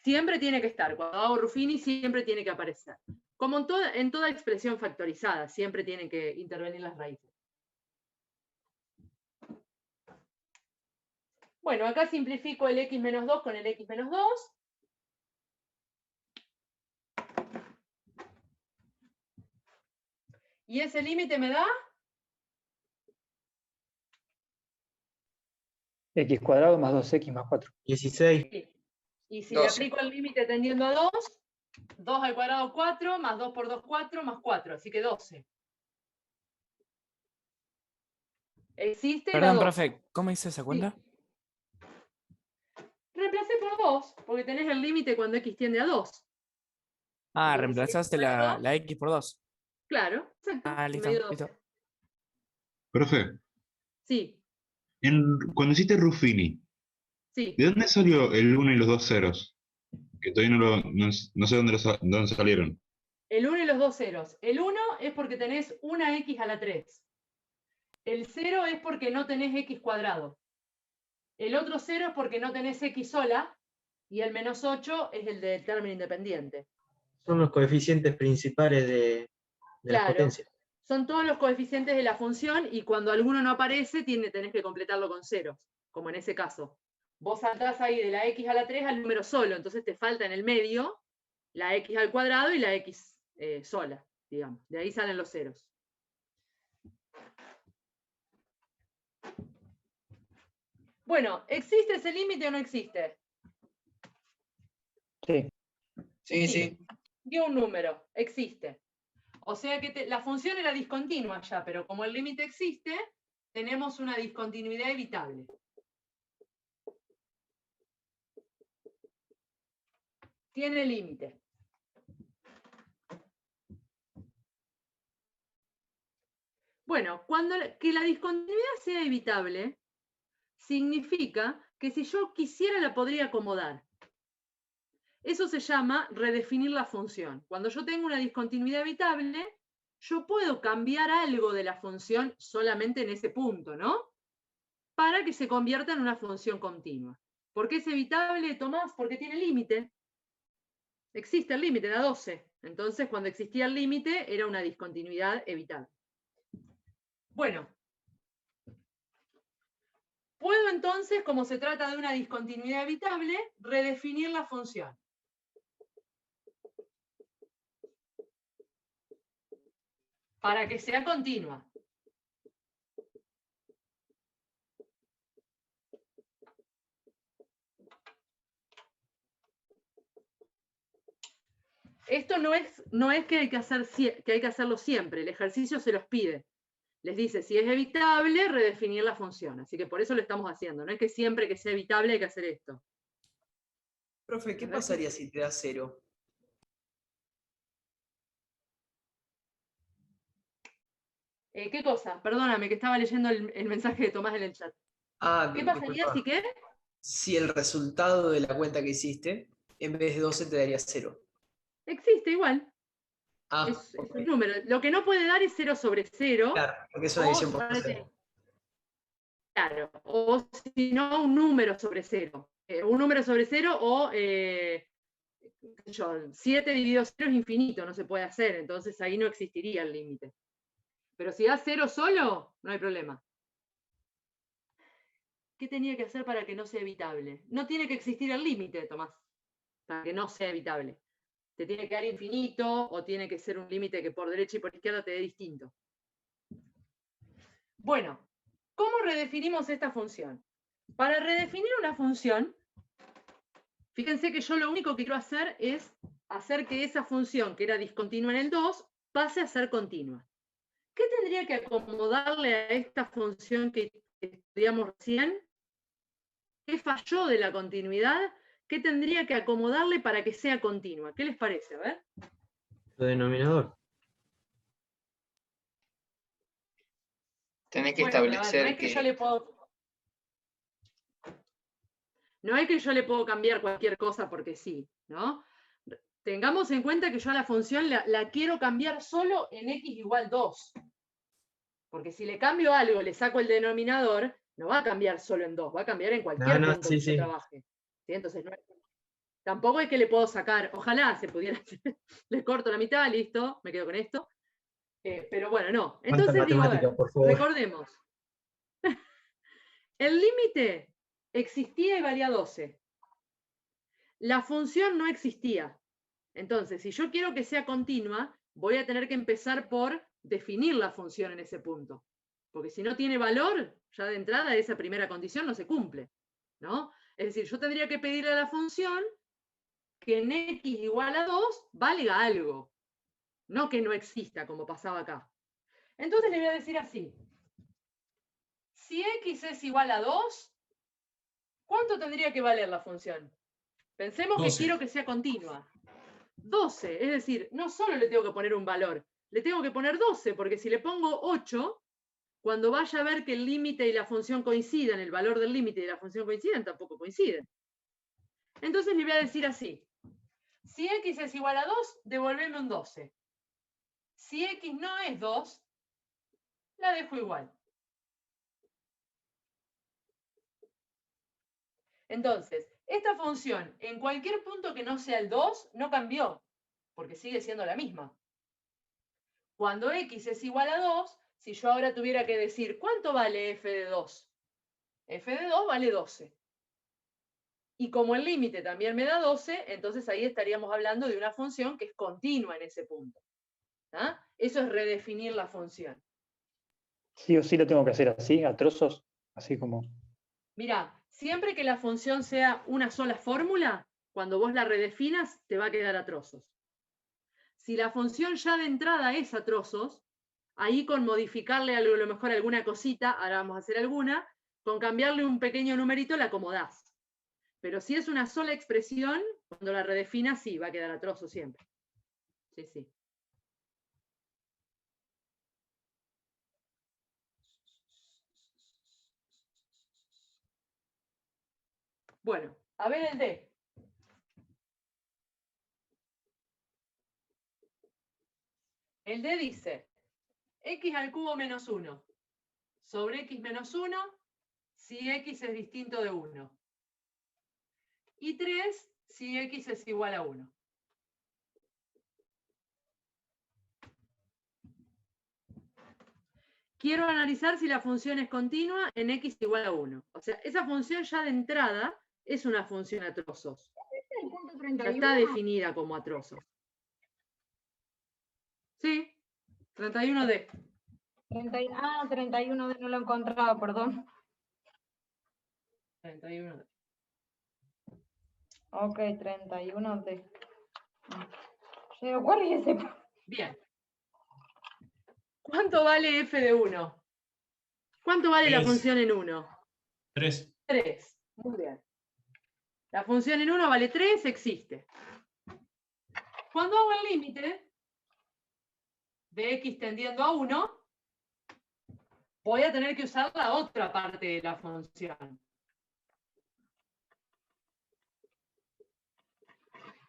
Siempre tiene que estar. Cuando hago Ruffini siempre tiene que aparecer. Como en toda expresión factorizada, siempre tienen que intervenir las raíces. Bueno, acá simplifico el x menos 2 con el x menos 2. Y ese límite me da X cuadrado más 2x más 4. 16. Y si 12. le aplico el límite tendiendo a 2, 2 al cuadrado 4, más 2 por 2, 4, más 4, así que 12. Existe la Perdón, 2. profe, ¿cómo hice esa cuenta? Reemplacé por 2, porque tenés el límite cuando x tiende a 2. Ah, Entonces, reemplazaste x menos 2, la X por 2. claro, exacto. Ah, en listo, medio de 12. listo. Profe, Sí, cuando hiciste Ruffini, sí. ¿de dónde salió el 1 y los dos ceros? Que todavía no sé dónde salieron. El 1 y los dos ceros. El 1 es porque tenés una x a la 3. El 0 es porque no tenés x cuadrado. El otro 0 es porque no tenés x sola. Y el menos 8 es el del término independiente. Son los coeficientes principales de la Claro. potencia. Son todos los coeficientes de la función y cuando alguno no aparece tenés que completarlo con ceros, como en ese caso. Vos saltás ahí de la x a la 3 al número solo, entonces te falta en el medio la x al cuadrado y la x sola, digamos. De ahí salen los ceros. Bueno, ¿existe ese límite o no existe? Sí. Sí, sí. Dio un número, existe. O sea que la función era discontinua ya, pero como el límite existe, tenemos una discontinuidad evitable. Tiene límite. Bueno, que la discontinuidad sea evitable, significa que si yo quisiera la podría acomodar. Eso se llama redefinir la función. Cuando yo tengo una discontinuidad evitable, yo puedo cambiar algo de la función solamente en ese punto, ¿no? Para que se convierta en una función continua. ¿Por qué es evitable, Tomás? Porque tiene límite. Existe el límite, da 12. Entonces, cuando existía el límite, era una discontinuidad evitable. Bueno. Puedo entonces, como se trata de una discontinuidad evitable, redefinir la función. Para que sea continua. Esto no es que hay que hacerlo siempre, el ejercicio se los pide. Les dice, si es evitable, redefinir la función. Así que por eso lo estamos haciendo. No es que siempre que sea evitable hay que hacer esto. Profe, ¿qué pasaría si te da 0? ¿Qué cosa? Perdóname, que estaba leyendo el mensaje de Tomás en el chat. Ah, ¿Qué pasaría disculpa. si qué? Si el resultado de la cuenta que hiciste, en vez de 12 te daría 0. Existe igual. Ah, Es ok. un número. Lo que no puede dar es 0 sobre 0. Claro, porque es una O, división por suponete, 0. claro, o si no, un número sobre 0. Un número sobre 0 o 7 dividido 0 es infinito, no se puede hacer, entonces ahí no existiría el límite. Pero si da 0 solo, no hay problema. ¿Qué tenía que hacer para que no sea evitable? No tiene que existir el límite, Tomás, para que no sea evitable. Te tiene que dar infinito o tiene que ser un límite que por derecha y por izquierda te dé distinto. Bueno, ¿cómo redefinimos esta función? Para redefinir una función, fíjense que yo lo único que quiero hacer es hacer que esa función que era discontinua en el 2 pase a ser continua. ¿Qué tendría que acomodarle a esta función que estudiamos recién? ¿Qué falló de la continuidad? ¿Qué tendría que acomodarle para que sea continua? ¿Qué les parece? A ver. El denominador. Tenés que Bueno, pero a ver, establecer no es que yo que le puedo... No es que yo le puedo cambiar cualquier cosa porque sí, ¿no? Tengamos en cuenta que yo a la función la quiero cambiar solo en x igual 2. Porque si le cambio algo, le saco el denominador, no va a cambiar solo en 2, va a cambiar en cualquier No, punto sí, que yo sí. trabaje. ¿Sí? Entonces, tampoco es que le puedo sacar, ojalá se pudiera hacer, le corto la mitad, listo, me quedo con esto. Pero bueno, no. Basta Entonces digo, a matemática, ver, por favor. recordemos. El límite existía y valía 12. La función no existía. Entonces, si yo quiero que sea continua, voy a tener que empezar por definir la función en ese punto. Porque si no tiene valor, ya de entrada esa primera condición no se cumple, ¿no? Es decir, yo tendría que pedirle a la función que en x igual a 2 valga algo, no que no exista como pasaba acá. Entonces le voy a decir así. Si x es igual a 2, ¿cuánto tendría que valer la función? Pensemos 12. que quiero que sea continua. 12, es decir, no solo le tengo que poner un valor, le tengo que poner 12, porque si le pongo 8, cuando vaya a ver que el límite y la función coinciden, el valor del límite y la función coinciden, tampoco coinciden. Entonces le voy a decir así. Si x es igual a 2, devolveme un 12. Si x no es 2, la dejo igual. Entonces, esta función, en cualquier punto que no sea el 2, no cambió, porque sigue siendo la misma. Cuando x es igual a 2, si yo ahora tuviera que decir, ¿cuánto vale f de 2? F de 2 vale 12. Y como el límite también me da 12, entonces ahí estaríamos hablando de una función que es continua en ese punto. ¿Ah? Eso es redefinir la función. Sí o sí lo tengo que hacer así, a trozos, así como... Mirá, siempre que la función sea una sola fórmula, cuando vos la redefinas, te va a quedar a trozos. Si la función ya de entrada es a trozos, ahí con modificarle a lo mejor alguna cosita, ahora vamos a hacer alguna, con cambiarle un pequeño numerito la acomodás. Pero si es una sola expresión, cuando la redefinas, sí, va a quedar a trozos siempre. Sí, sí. Bueno, a ver el D. El D dice, x al cubo menos 1 sobre x menos 1 si x es distinto de 1. Y 3 si x es igual a 1. Quiero analizar si la función es continua en x igual a 1. O sea, esa función ya de entrada es una función a trozos. ¿Este es el punto Ya 31? está definida como a trozos. Sí, 31D. 31D no lo encontraba, perdón. 31D. Ok, 31D. ¿Cuál es ese? Bien. ¿Cuánto vale f de 1? ¿Cuánto vale la 3. función en 1? 3. 3. Muy bien. La función en 1 vale 3, existe. Cuando hago el límite de x tendiendo a 1, voy a tener que usar la otra parte de la función.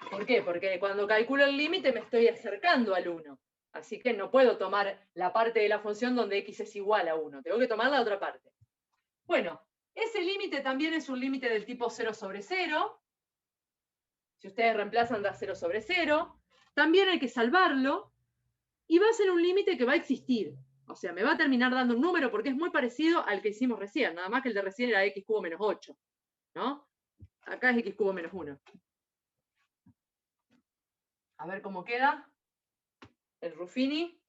¿Por qué? Porque cuando calculo el límite me estoy acercando al 1. Así que no puedo tomar la parte de la función donde x es igual a 1. Tengo que tomar la otra parte. Bueno, ese límite también es un límite del tipo 0 sobre 0. Si ustedes reemplazan da 0 sobre 0. También hay que salvarlo. Y va a ser un límite que va a existir. O sea, me va a terminar dando un número porque es muy parecido al que hicimos recién. Nada más que el de recién era x cubo menos 8. ¿No? Acá es x cubo menos 1. A ver cómo queda el Ruffini.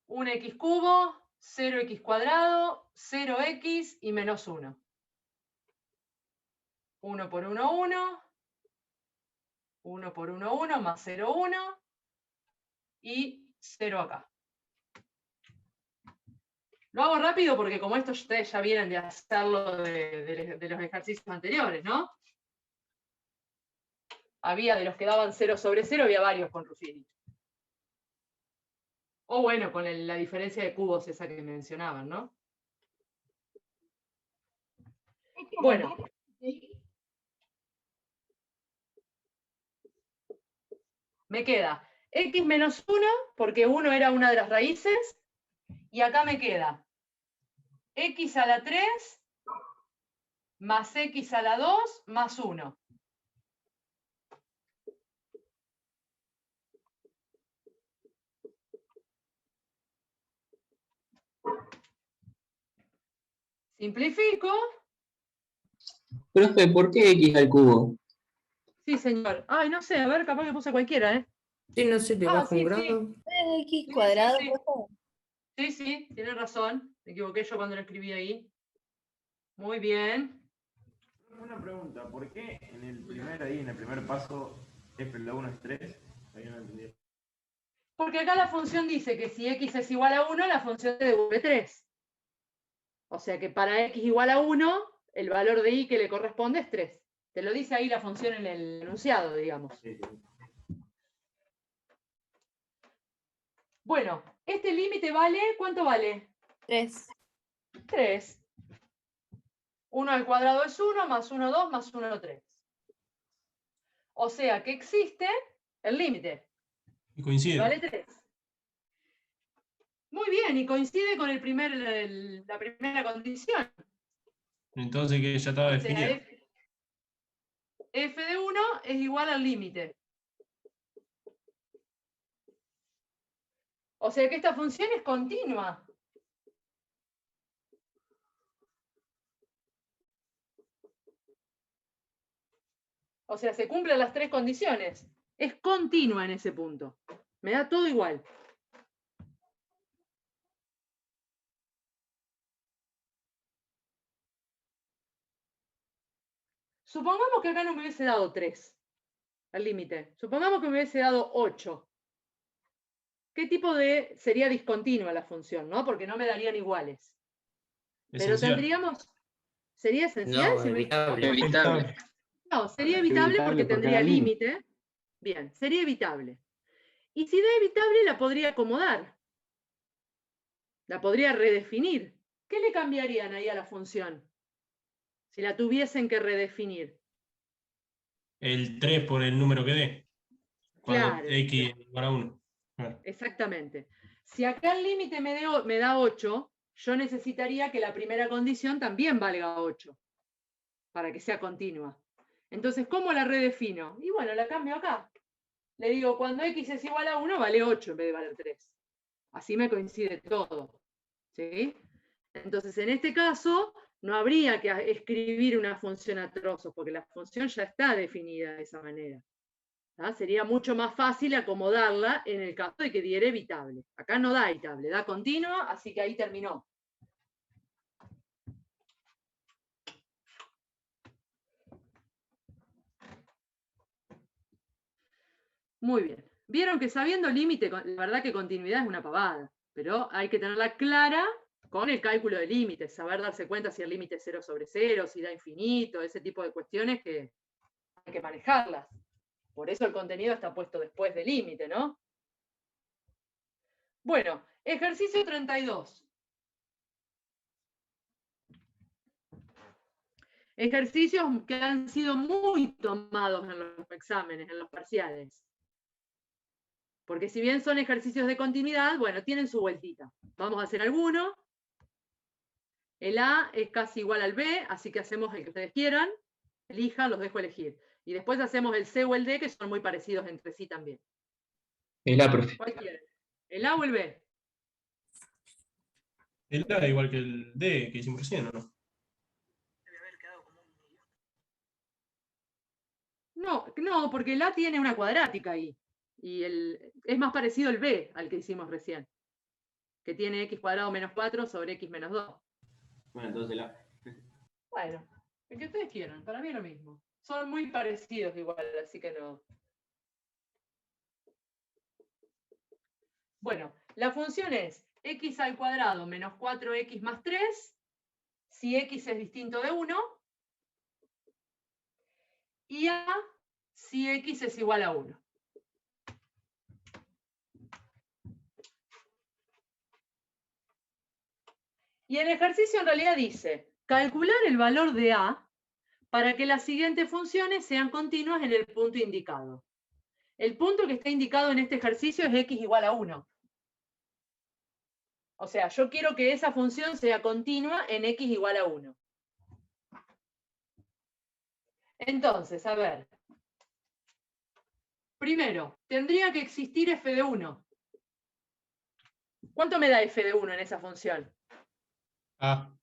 1x cubo, 0x cuadrado, 0x y menos 1. 1 por 1, 1. 1 por 1, 1, más 0, 1. Y 0 acá. Lo hago rápido porque como esto ustedes ya vienen de hacerlo de los ejercicios anteriores, ¿no? Había de los que daban 0 sobre 0, había varios con Ruffini. O bueno, con la diferencia de cubos esa que mencionaban, ¿no? Bueno. Me queda x menos 1, porque 1 era una de las raíces, y acá me queda x a la 3 más x a la 2 más 1. Simplifico. Profe, ¿por qué x al cubo? Sí, señor. Ay, no sé, a ver, capaz que puse cualquiera, ¿eh? Sí, no sé, le bajo un grado. X cuadrado, sí, sí, tiene razón. Me equivoqué yo cuando lo escribí ahí. Muy bien. Una pregunta, ¿por qué en el primer paso, f de la 1 es 3? Ahí no entendí. Porque acá la función dice que si x es igual a 1, la función te devuelve 3. O sea que para x igual a 1, el valor de y que le corresponde es 3. Te lo dice ahí la función en el enunciado, digamos. Bueno, este límite vale, ¿cuánto vale? 3. 3. 1 al cuadrado es 1, más 1, 2, más 1, 3. O sea que existe el límite. Y coincide. Vale 3. Muy bien, y coincide con la primera condición. Entonces que ya estaba O sea, definida. f de 1 es igual al límite. O sea que esta función es continua. O sea, se cumplen las tres condiciones. Es continua en ese punto. Me da todo igual. Supongamos que acá no me hubiese dado 3 al límite. Supongamos que me hubiese dado 8. ¿Qué tipo de sería discontinua la función, no? Porque no me darían iguales. Pero Esencial. tendríamos... ¿Sería esencial? No, evitable. Evitable. No, sería evitable porque tendría límite. Bien, sería evitable. Y si da evitable, la podría acomodar. La podría redefinir. ¿Qué le cambiarían ahí a la función? Si la tuviesen que redefinir. El 3 por el número que dé. Cuando Claro. x es igual a 1. Claro. Exactamente. Si acá el límite me da 8, yo necesitaría que la primera condición también valga 8. Para que sea continua. Entonces, ¿cómo la redefino? Y bueno, la cambio acá. Le digo, cuando x es igual a 1, vale 8 en vez de valer 3. Así me coincide todo. ¿Sí? Entonces, en este caso, no habría que escribir una función a trozos, porque la función ya está definida de esa manera. ¿Ah? Sería mucho más fácil acomodarla en el caso de que diera evitable. Acá no da evitable, da continua, así que ahí terminó. Muy bien. Vieron que sabiendo límite, la verdad que continuidad es una pavada, pero hay que tenerla clara con el cálculo de límites, saber darse cuenta si el límite es 0 sobre 0, si da infinito, ese tipo de cuestiones que hay que manejarlas. Por eso el contenido está puesto después del límite, ¿no? Bueno, Ejercicio 32. Ejercicios que han sido muy tomados en los exámenes, en los parciales. Porque si bien son ejercicios de continuidad, bueno, tienen su vueltita. Vamos a hacer alguno. El A es casi igual al B, así que hacemos el que ustedes quieran. Elijan, los dejo elegir. Y después hacemos el C o el D, que son muy parecidos entre sí también. El A, profe. ¿Cuál quieren? ¿El A o el B? El A igual que el D que hicimos recién, ¿o no? No, porque el A tiene una cuadrática ahí. Y es más parecido el B al que hicimos recién. Que tiene x cuadrado menos 4 sobre x menos 2. Bueno, entonces la. Bueno, el que ustedes quieran, para mí es lo mismo. Son muy parecidos igual, así que no. Bueno, la función es x al cuadrado menos 4x más 3, si x es distinto de 1, y a si x es igual a 1. Y el ejercicio en realidad dice, calcular el valor de a para que las siguientes funciones sean continuas en el punto indicado. El punto que está indicado en este ejercicio es x igual a 1. O sea, yo quiero que esa función sea continua en x igual a 1. Entonces, a ver. Primero, tendría que existir f de 1. ¿Cuánto me da f de 1 en esa función? A.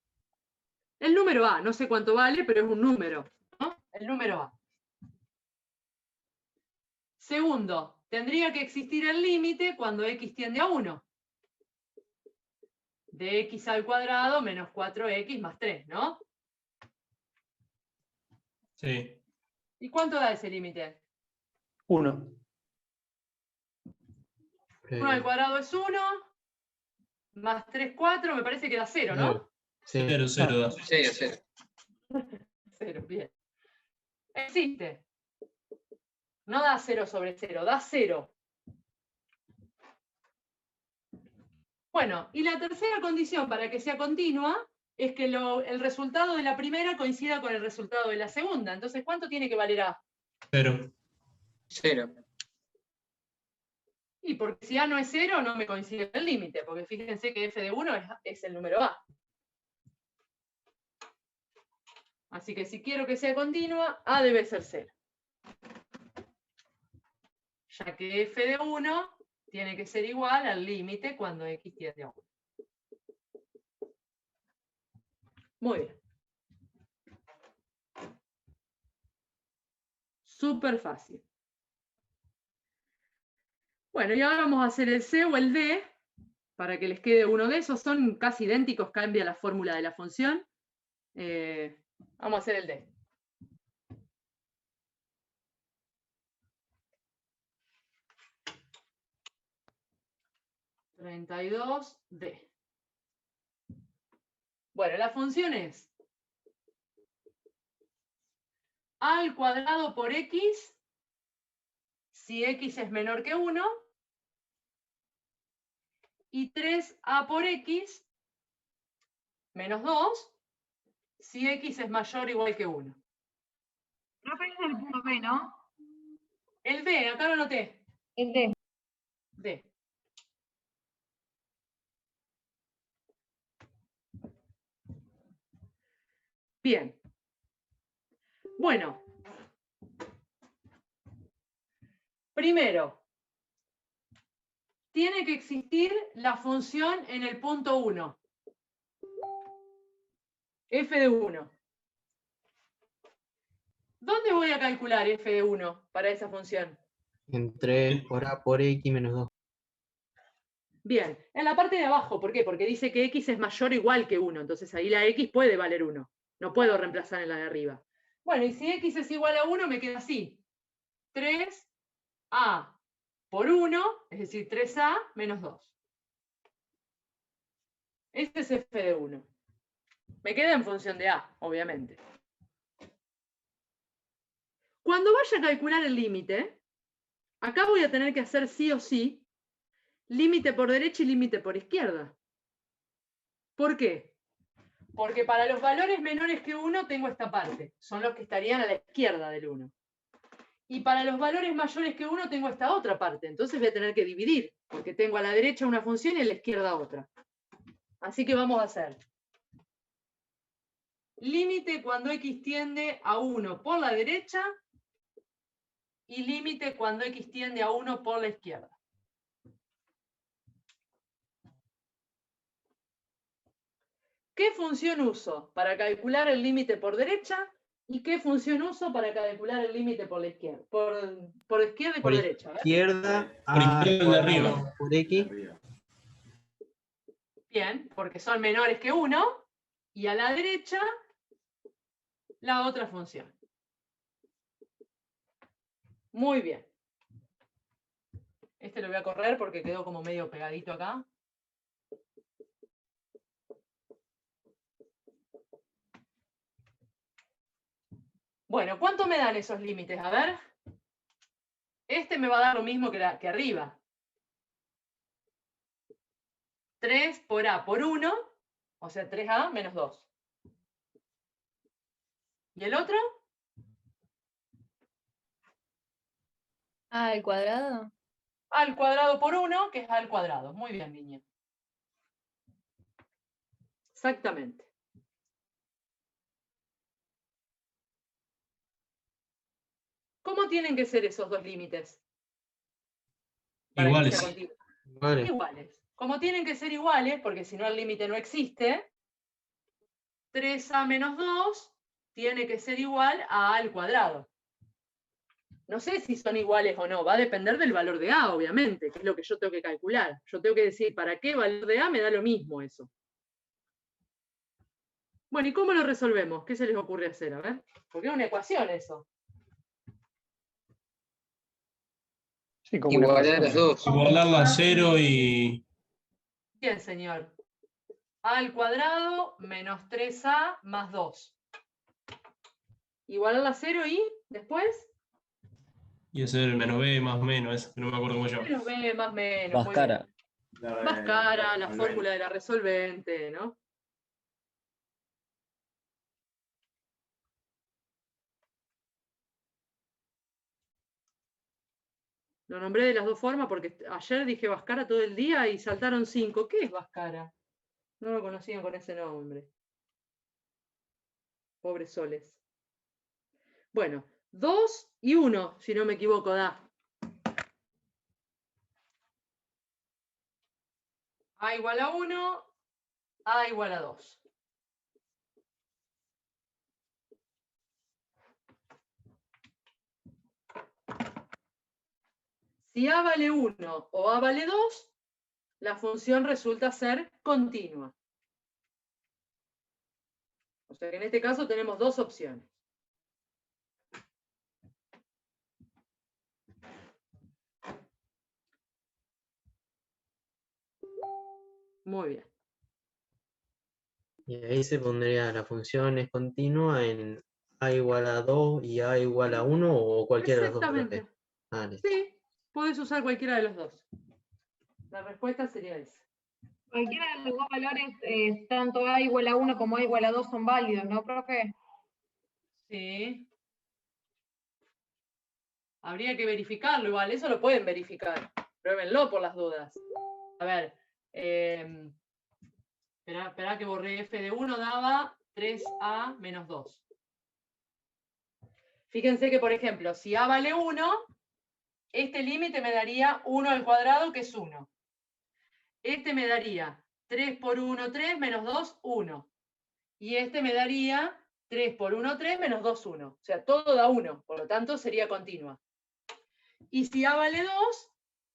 El número a, no sé cuánto vale, pero es un número, ¿no? El número a. Segundo, tendría que existir el límite cuando x tiende a 1. De x al cuadrado menos 4x más 3, ¿no? Sí. ¿Y cuánto da ese límite? 1. 1 al cuadrado es 1, más 3, 4, me parece que da 0, ¿no? Sí. 0, 0 da. 0, 0. 0, bien. Existe. No da 0 sobre 0, da 0. Bueno, y la tercera condición para que sea continua es que el resultado de la primera coincida con el resultado de la segunda. Entonces, ¿cuánto tiene que valer a? 0. 0. Y porque si a no es 0, no me coincide el límite, porque fíjense que f de 1 es el número a. Así que si quiero que sea continua, a debe ser 0. Ya que f de 1 tiene que ser igual al límite cuando x tiende a 1. Muy bien. Súper fácil. Bueno, y ahora vamos a hacer el C o el D, para que les quede uno de esos. Son casi idénticos, cambia la fórmula de la función. Vamos a hacer el D. (32D). Bueno, la función es a al cuadrado por x, si x es menor que 1, y 3a por x menos 2, si x es mayor o igual que 1. Profe, es el punto B, ¿no? El D, acá lo anoté. El D. D. Bien. Bueno. Primero, tiene que existir la función en el punto 1. F de 1. ¿Dónde voy a calcular f de 1 para esa función? En 3 por a por x menos 2. Bien, en la parte de abajo, ¿por qué? Porque dice que x es mayor o igual que 1, entonces ahí la x puede valer 1. No puedo reemplazar en la de arriba. Bueno, y si x es igual a 1, me queda así. 3a por 1, es decir, 3a menos 2. Este es f de 1. Me queda en función de a, obviamente. Cuando vaya a calcular el límite, acá voy a tener que hacer sí o sí límite por derecha y límite por izquierda. ¿Por qué? Porque para los valores menores que 1 tengo esta parte. Son los que estarían a la izquierda del 1. Y para los valores mayores que 1 tengo esta otra parte. Entonces voy a tener que dividir, porque tengo a la derecha una función y a la izquierda otra. Así que vamos a hacer límite cuando x tiende a 1 por la derecha y límite cuando x tiende a 1 por la izquierda. ¿Qué función uso para calcular el límite por derecha? ¿Y qué función uso para calcular el límite por la izquierda? Por izquierda y por derecha. Izquierda, Por izquierda de arriba. por X. Bien, porque son menores que 1. Y a la derecha, la otra función. Muy bien. Este lo voy a correr porque quedó como medio pegadito acá. Bueno, ¿cuánto me dan esos límites? A ver. Este me va a dar lo mismo que arriba. 3 por A por 1, o sea, 3A menos 2. ¿Y el otro? A al cuadrado. A al cuadrado por 1, que es A al cuadrado. Muy bien, niña. Exactamente. ¿Cómo tienen que ser esos dos límites? Para que sea Iguales. continuo. Iguales. Como tienen que ser iguales, porque si no el límite no existe, 3A menos 2 tiene que ser igual a A al cuadrado. No sé si son iguales o no, va a depender del valor de A, obviamente, que es lo que yo tengo que calcular. Yo tengo que decir, ¿para qué valor de A me da lo mismo eso? Bueno, ¿y cómo lo resolvemos? ¿Qué se les ocurre hacer? A ver, porque es una ecuación eso. Sí, como una Igualar las dos. Igualarla a 0 y... Bien, señor. A al cuadrado menos 3A más 2. Igualarla a 0 y después... Y ese es el menos b más menos, eso, no me acuerdo cómo se llama. Menos B más menos. muy Bhaskara. bien. Bhaskara, la fórmula de la resolvente, ¿no? Lo nombré de las dos formas porque ayer dije Bhaskara todo el día y saltaron 5. ¿Qué es Bhaskara? No lo conocían con ese nombre. Pobres soles. Bueno, 2 y 1, si no me equivoco, da. A igual a 1, A igual a 2. Si A vale 1 o A vale 2, la función resulta ser continua. O sea que en este caso tenemos dos opciones. Muy bien. Y ahí se pondría la función es continua en A igual a 2 y A igual a 1 o cualquiera de los dos. Exactamente. Listo. Sí, puedes usar cualquiera de los dos. La respuesta sería esa. Cualquiera de los dos valores, tanto A igual a 1 como A igual a 2 son válidos, ¿no, profe? Sí. Habría que verificarlo igual, eso lo pueden verificar. Pruébenlo por las dudas. A ver, espera que borré f de 1, daba 3a menos 2. Fíjense que, por ejemplo, si a vale 1, este límite me daría 1 al cuadrado, que es 1. Este me daría 3 por 1, 3, menos 2, 1. Y este me daría 3 por 1, 3, menos 2, 1. O sea, todo da 1, por lo tanto sería continua. Y si a vale 2,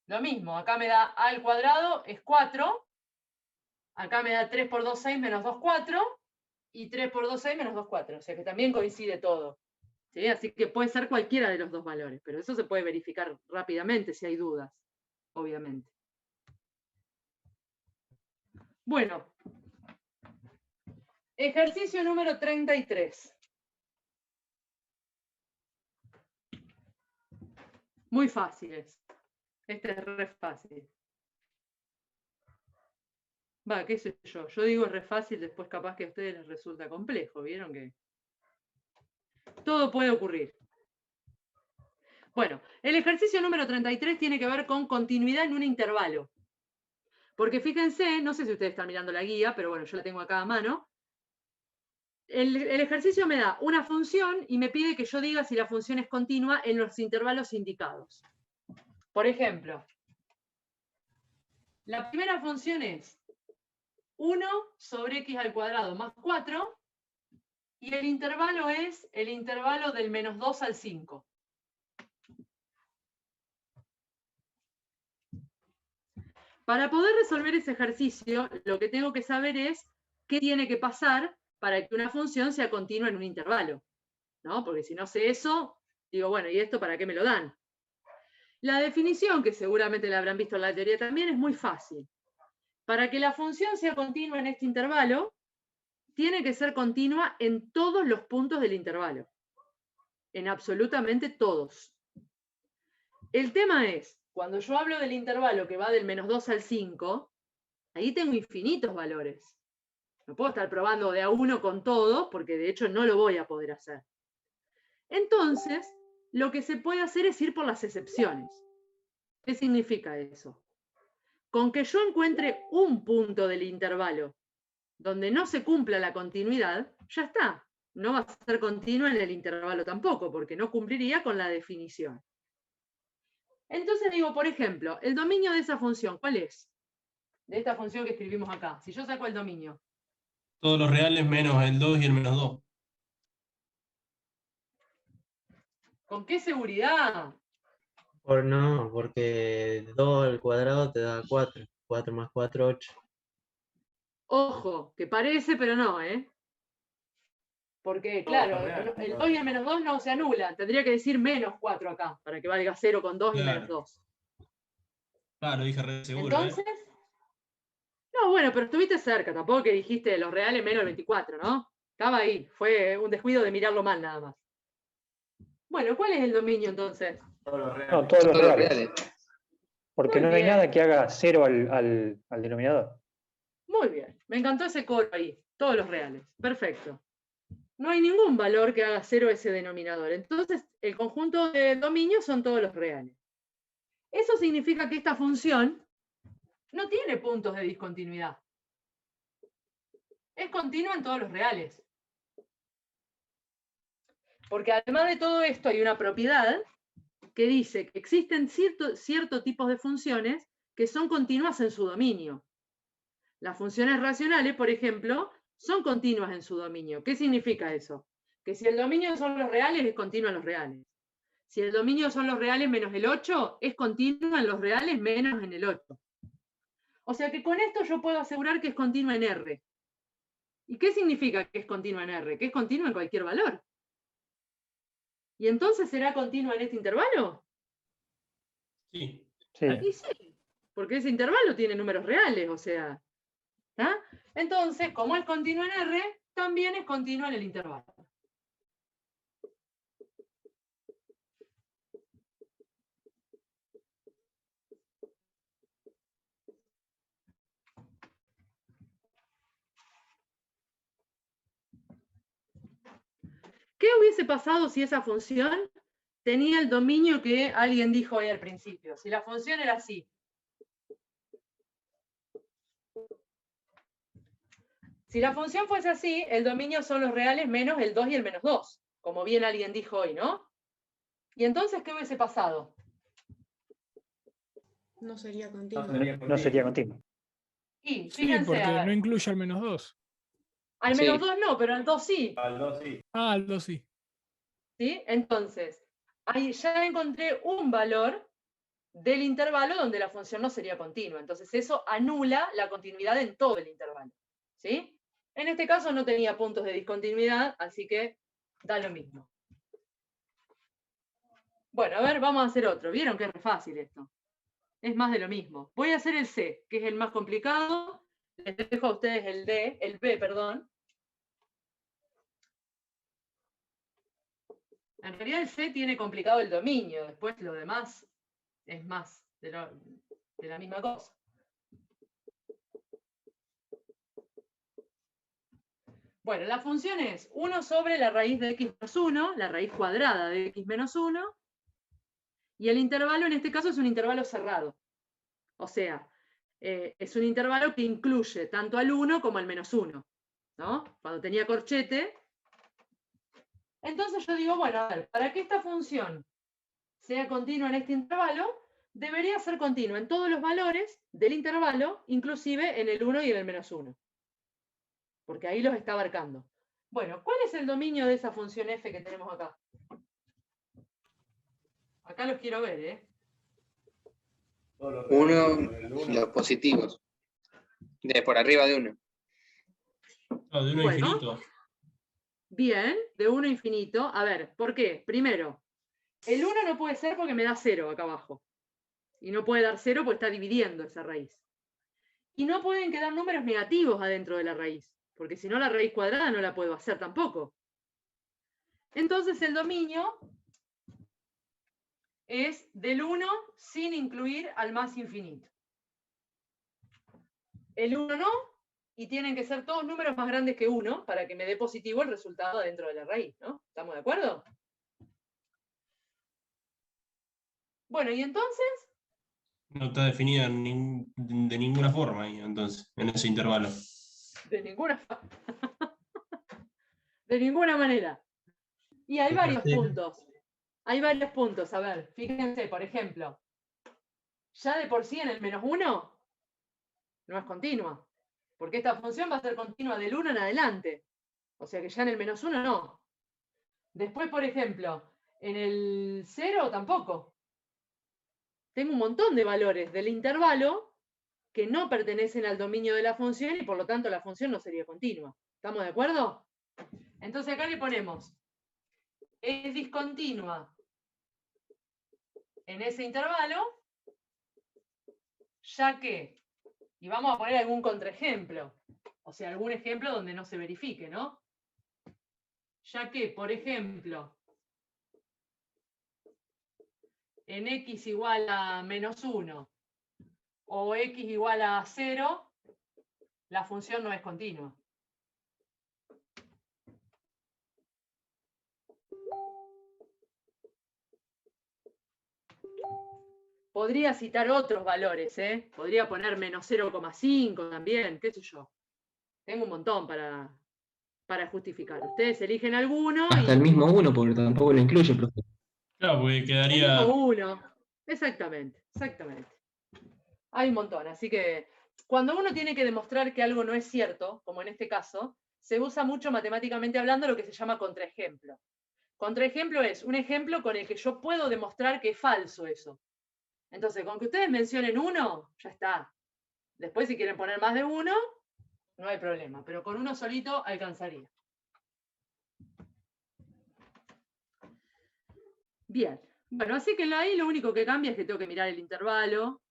lo mismo. Acá me da a al cuadrado, es 4. Acá me da 3 por 2, 6, menos 2, 4. Y 3 por 2, 6, menos 2, 4. O sea que también coincide todo. ¿Sí? Así que puede ser cualquiera de los dos valores. Pero eso se puede verificar rápidamente si hay dudas, obviamente. Bueno. Ejercicio número 33. Muy fáciles. Este es re fácil. Va, qué sé yo. Yo digo re fácil, después capaz que a ustedes les resulta complejo. ¿Vieron que todo puede ocurrir? Bueno, el ejercicio número 33 tiene que ver con continuidad en un intervalo. Porque fíjense, no sé si ustedes están mirando la guía, pero bueno, yo la tengo acá a mano. El ejercicio me da una función y me pide que yo diga si la función es continua en los intervalos indicados. Por ejemplo, la primera función es 1 sobre x al cuadrado más 4, y el intervalo es el intervalo del menos 2 al 5. Para poder resolver ese ejercicio, lo que tengo que saber es qué tiene que pasar para que una función sea continua en un intervalo, ¿no? Porque si no sé eso, digo, bueno, ¿y esto para qué me lo dan? La definición, que seguramente la habrán visto en la teoría también, es muy fácil. Para que la función sea continua en este intervalo, tiene que ser continua en todos los puntos del intervalo. En absolutamente todos. El tema es, cuando yo hablo del intervalo que va del menos 2 al 5, ahí tengo infinitos valores. No puedo estar probando de a uno con todo, porque de hecho no lo voy a poder hacer. Entonces, lo que se puede hacer es ir por las excepciones. ¿Qué significa eso? Con que yo encuentre un punto del intervalo donde no se cumpla la continuidad, ya está. No va a ser continua en el intervalo tampoco, porque no cumpliría con la definición. Entonces digo, por ejemplo, el dominio de esa función, ¿cuál es? De esta función que escribimos acá. Si yo saco el dominio. Todos los reales menos el 2 y el menos 2. ¿Con qué seguridad? No, porque 2 al cuadrado te da 4. 4 más 4, 8. Ojo, que parece, pero no, ¿eh? Porque, claro, el 2 y el menos 2 no se anulan. Tendría que decir menos 4 acá, para que valga 0 con 2 y menos 2. Claro, dije re seguro, Entonces, no, bueno, pero estuviste cerca. Tampoco que dijiste los reales menos el 24, ¿no? Estaba ahí. Fue un descuido de mirarlo mal nada más. Bueno, ¿cuál es el dominio entonces? No, todos los reales. Porque Muy no hay bien. nada que haga 0 al denominador. Muy bien. Me encantó ese coro ahí. Todos los reales. Perfecto. No hay ningún valor que haga 0 ese denominador. Entonces, el conjunto de dominios son todos los reales. Eso significa que esta función no tiene puntos de discontinuidad. Es continua en todos los reales. Porque además de todo esto hay una propiedad que dice que existen ciertos tipos de funciones que son continuas en su dominio. Las funciones racionales, por ejemplo, son continuas en su dominio. ¿Qué significa eso? Que si el dominio son los reales, es continua en los reales. Si el dominio son los reales menos el 8, es continua en los reales menos en el 8. O sea que con esto yo puedo asegurar que es continua en R. ¿Y qué significa que es continua en R? Que es continua en cualquier valor. ¿Y entonces será continua en este intervalo? Sí. Y sí, porque ese intervalo tiene números reales, o sea. ¿Ah? Entonces, como es continua en R, también es continua en el intervalo. ¿Qué hubiese pasado si esa función tenía el dominio que alguien dijo ahí al principio? Si la función era así. Si la función fuese así, el dominio son los reales menos el 2 y el menos 2, como bien alguien dijo hoy, ¿no? ¿Y entonces qué hubiese pasado? No sería continuo. No sería continuo. Y Sí, fíjense, porque a ver, no incluye al menos 2. al Sí. menos 2 no, pero al 2 sí. Al 2 sí. Ah, al 2 sí. ¿Sí? Entonces, ahí ya encontré un valor del intervalo donde la función no sería continua. Entonces eso anula la continuidad en todo el intervalo. ¿Sí? En este caso no tenía puntos de discontinuidad, así que da lo mismo. Bueno, a ver, vamos a hacer otro. ¿Vieron que es re fácil esto? Es más de lo mismo. Voy a hacer el C, que es el más complicado. Les dejo a ustedes el B, perdón. En realidad el C tiene complicado el dominio, después lo demás es más de la misma cosa. Bueno, la función es 1 sobre la raíz de x menos 1, la raíz cuadrada de x menos 1, y el intervalo en este caso es un intervalo cerrado. O sea, es un intervalo que incluye tanto al 1 como al menos 1, ¿no? Cuando tenía corchete. Entonces yo digo, bueno, a ver, para que esta función sea continua en este intervalo, debería ser continua en todos los valores del intervalo, inclusive en el 1 y en el menos 1. Porque ahí los está abarcando. Bueno, ¿cuál es el dominio de esa función f que tenemos acá? Acá los quiero ver, ¿eh? Uno, los positivos. De por arriba de 1. No, de 1 Bueno. infinito. Bien, de 1 a infinito. A ver, ¿por qué? Primero, el 1 no puede ser porque me da 0 acá abajo. Y no puede dar 0 porque está dividiendo esa raíz. Y no pueden quedar números negativos adentro de la raíz, porque si no la raíz cuadrada no la puedo hacer tampoco. Entonces el dominio es del 1 sin incluir al más infinito. El 1 no, y tienen que ser todos números más grandes que 1 para que me dé positivo el resultado dentro de la raíz, ¿no? ¿Estamos de acuerdo? Bueno, y entonces, No está definida de ninguna forma ahí, entonces, en ese intervalo. de ninguna manera. Y hay varios puntos. Hay varios puntos. A ver, fíjense, por ejemplo, ya de por sí en el menos 1 no es continua, porque esta función va a ser continua del 1 en adelante. O sea que ya en el menos 1 no. Después, por ejemplo, en el 0 tampoco. Tengo un montón de valores del intervalo que no pertenecen al dominio de la función y por lo tanto la función no sería continua. ¿Estamos de acuerdo? Entonces acá le ponemos, es discontinua en ese intervalo, ya que, y vamos a poner algún contraejemplo, o sea, algún ejemplo donde no se verifique, ¿no? Ya que, por ejemplo, en x igual a menos 1 o x igual a 0, la función no es continua. Podría citar otros valores, ¿eh? Podría poner menos 0,5 también, qué sé yo. Tengo un montón para justificar. Ustedes eligen alguno y... Hasta el mismo 1, porque tampoco lo incluye, profe. Claro, porque el quedaría. mismo 1. Exactamente, exactamente. Hay un montón, así que cuando uno tiene que demostrar que algo no es cierto, como en este caso, se usa mucho matemáticamente hablando lo que se llama contraejemplo. Contraejemplo es un ejemplo con el que yo puedo demostrar que es falso eso. Entonces, con que ustedes mencionen 1, ya está. Después, si quieren poner más de 1, no hay problema, pero con 1 solito alcanzaría. Bien, bueno, así que ahí lo único que cambia es que tengo que mirar el intervalo.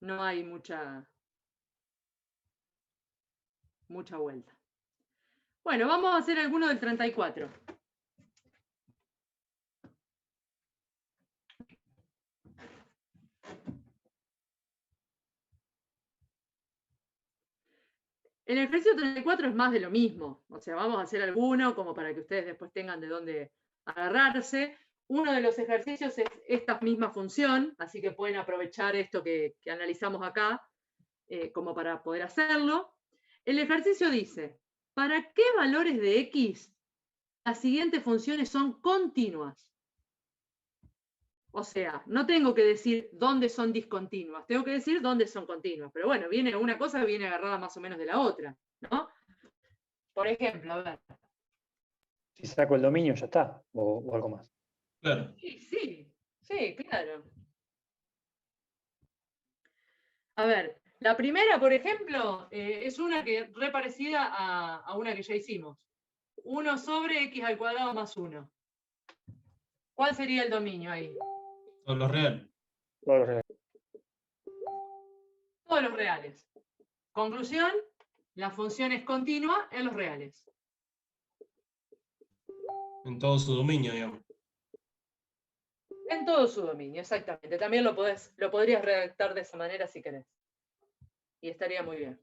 No hay mucha vuelta. Bueno, vamos a hacer alguno del 34. El ejercicio 34 es más de lo mismo. O sea, vamos a hacer alguno como para que ustedes después tengan de dónde agarrarse. Uno de los ejercicios es esta misma función, así que pueden aprovechar esto que analizamos acá como para poder hacerlo. El ejercicio dice, ¿para qué valores de x las siguientes funciones son continuas? O sea, no tengo que decir dónde son discontinuas, tengo que decir dónde son continuas. Pero bueno, viene una cosa que viene agarrada más o menos de la otra, ¿no? Por ejemplo, a ver. Si saco el dominio ya está, o algo más. Claro. Sí, claro. A ver, la primera, por ejemplo, es una que es re parecida a una que ya hicimos. 1 sobre x al cuadrado más 1. ¿Cuál sería el dominio ahí? Todos los reales. Todos los reales. Todos los reales. Conclusión, la función es continua en los reales. En todo su dominio, digamos. En todo su dominio, exactamente. También lo podrías redactar de esa manera si querés. Y estaría muy bien.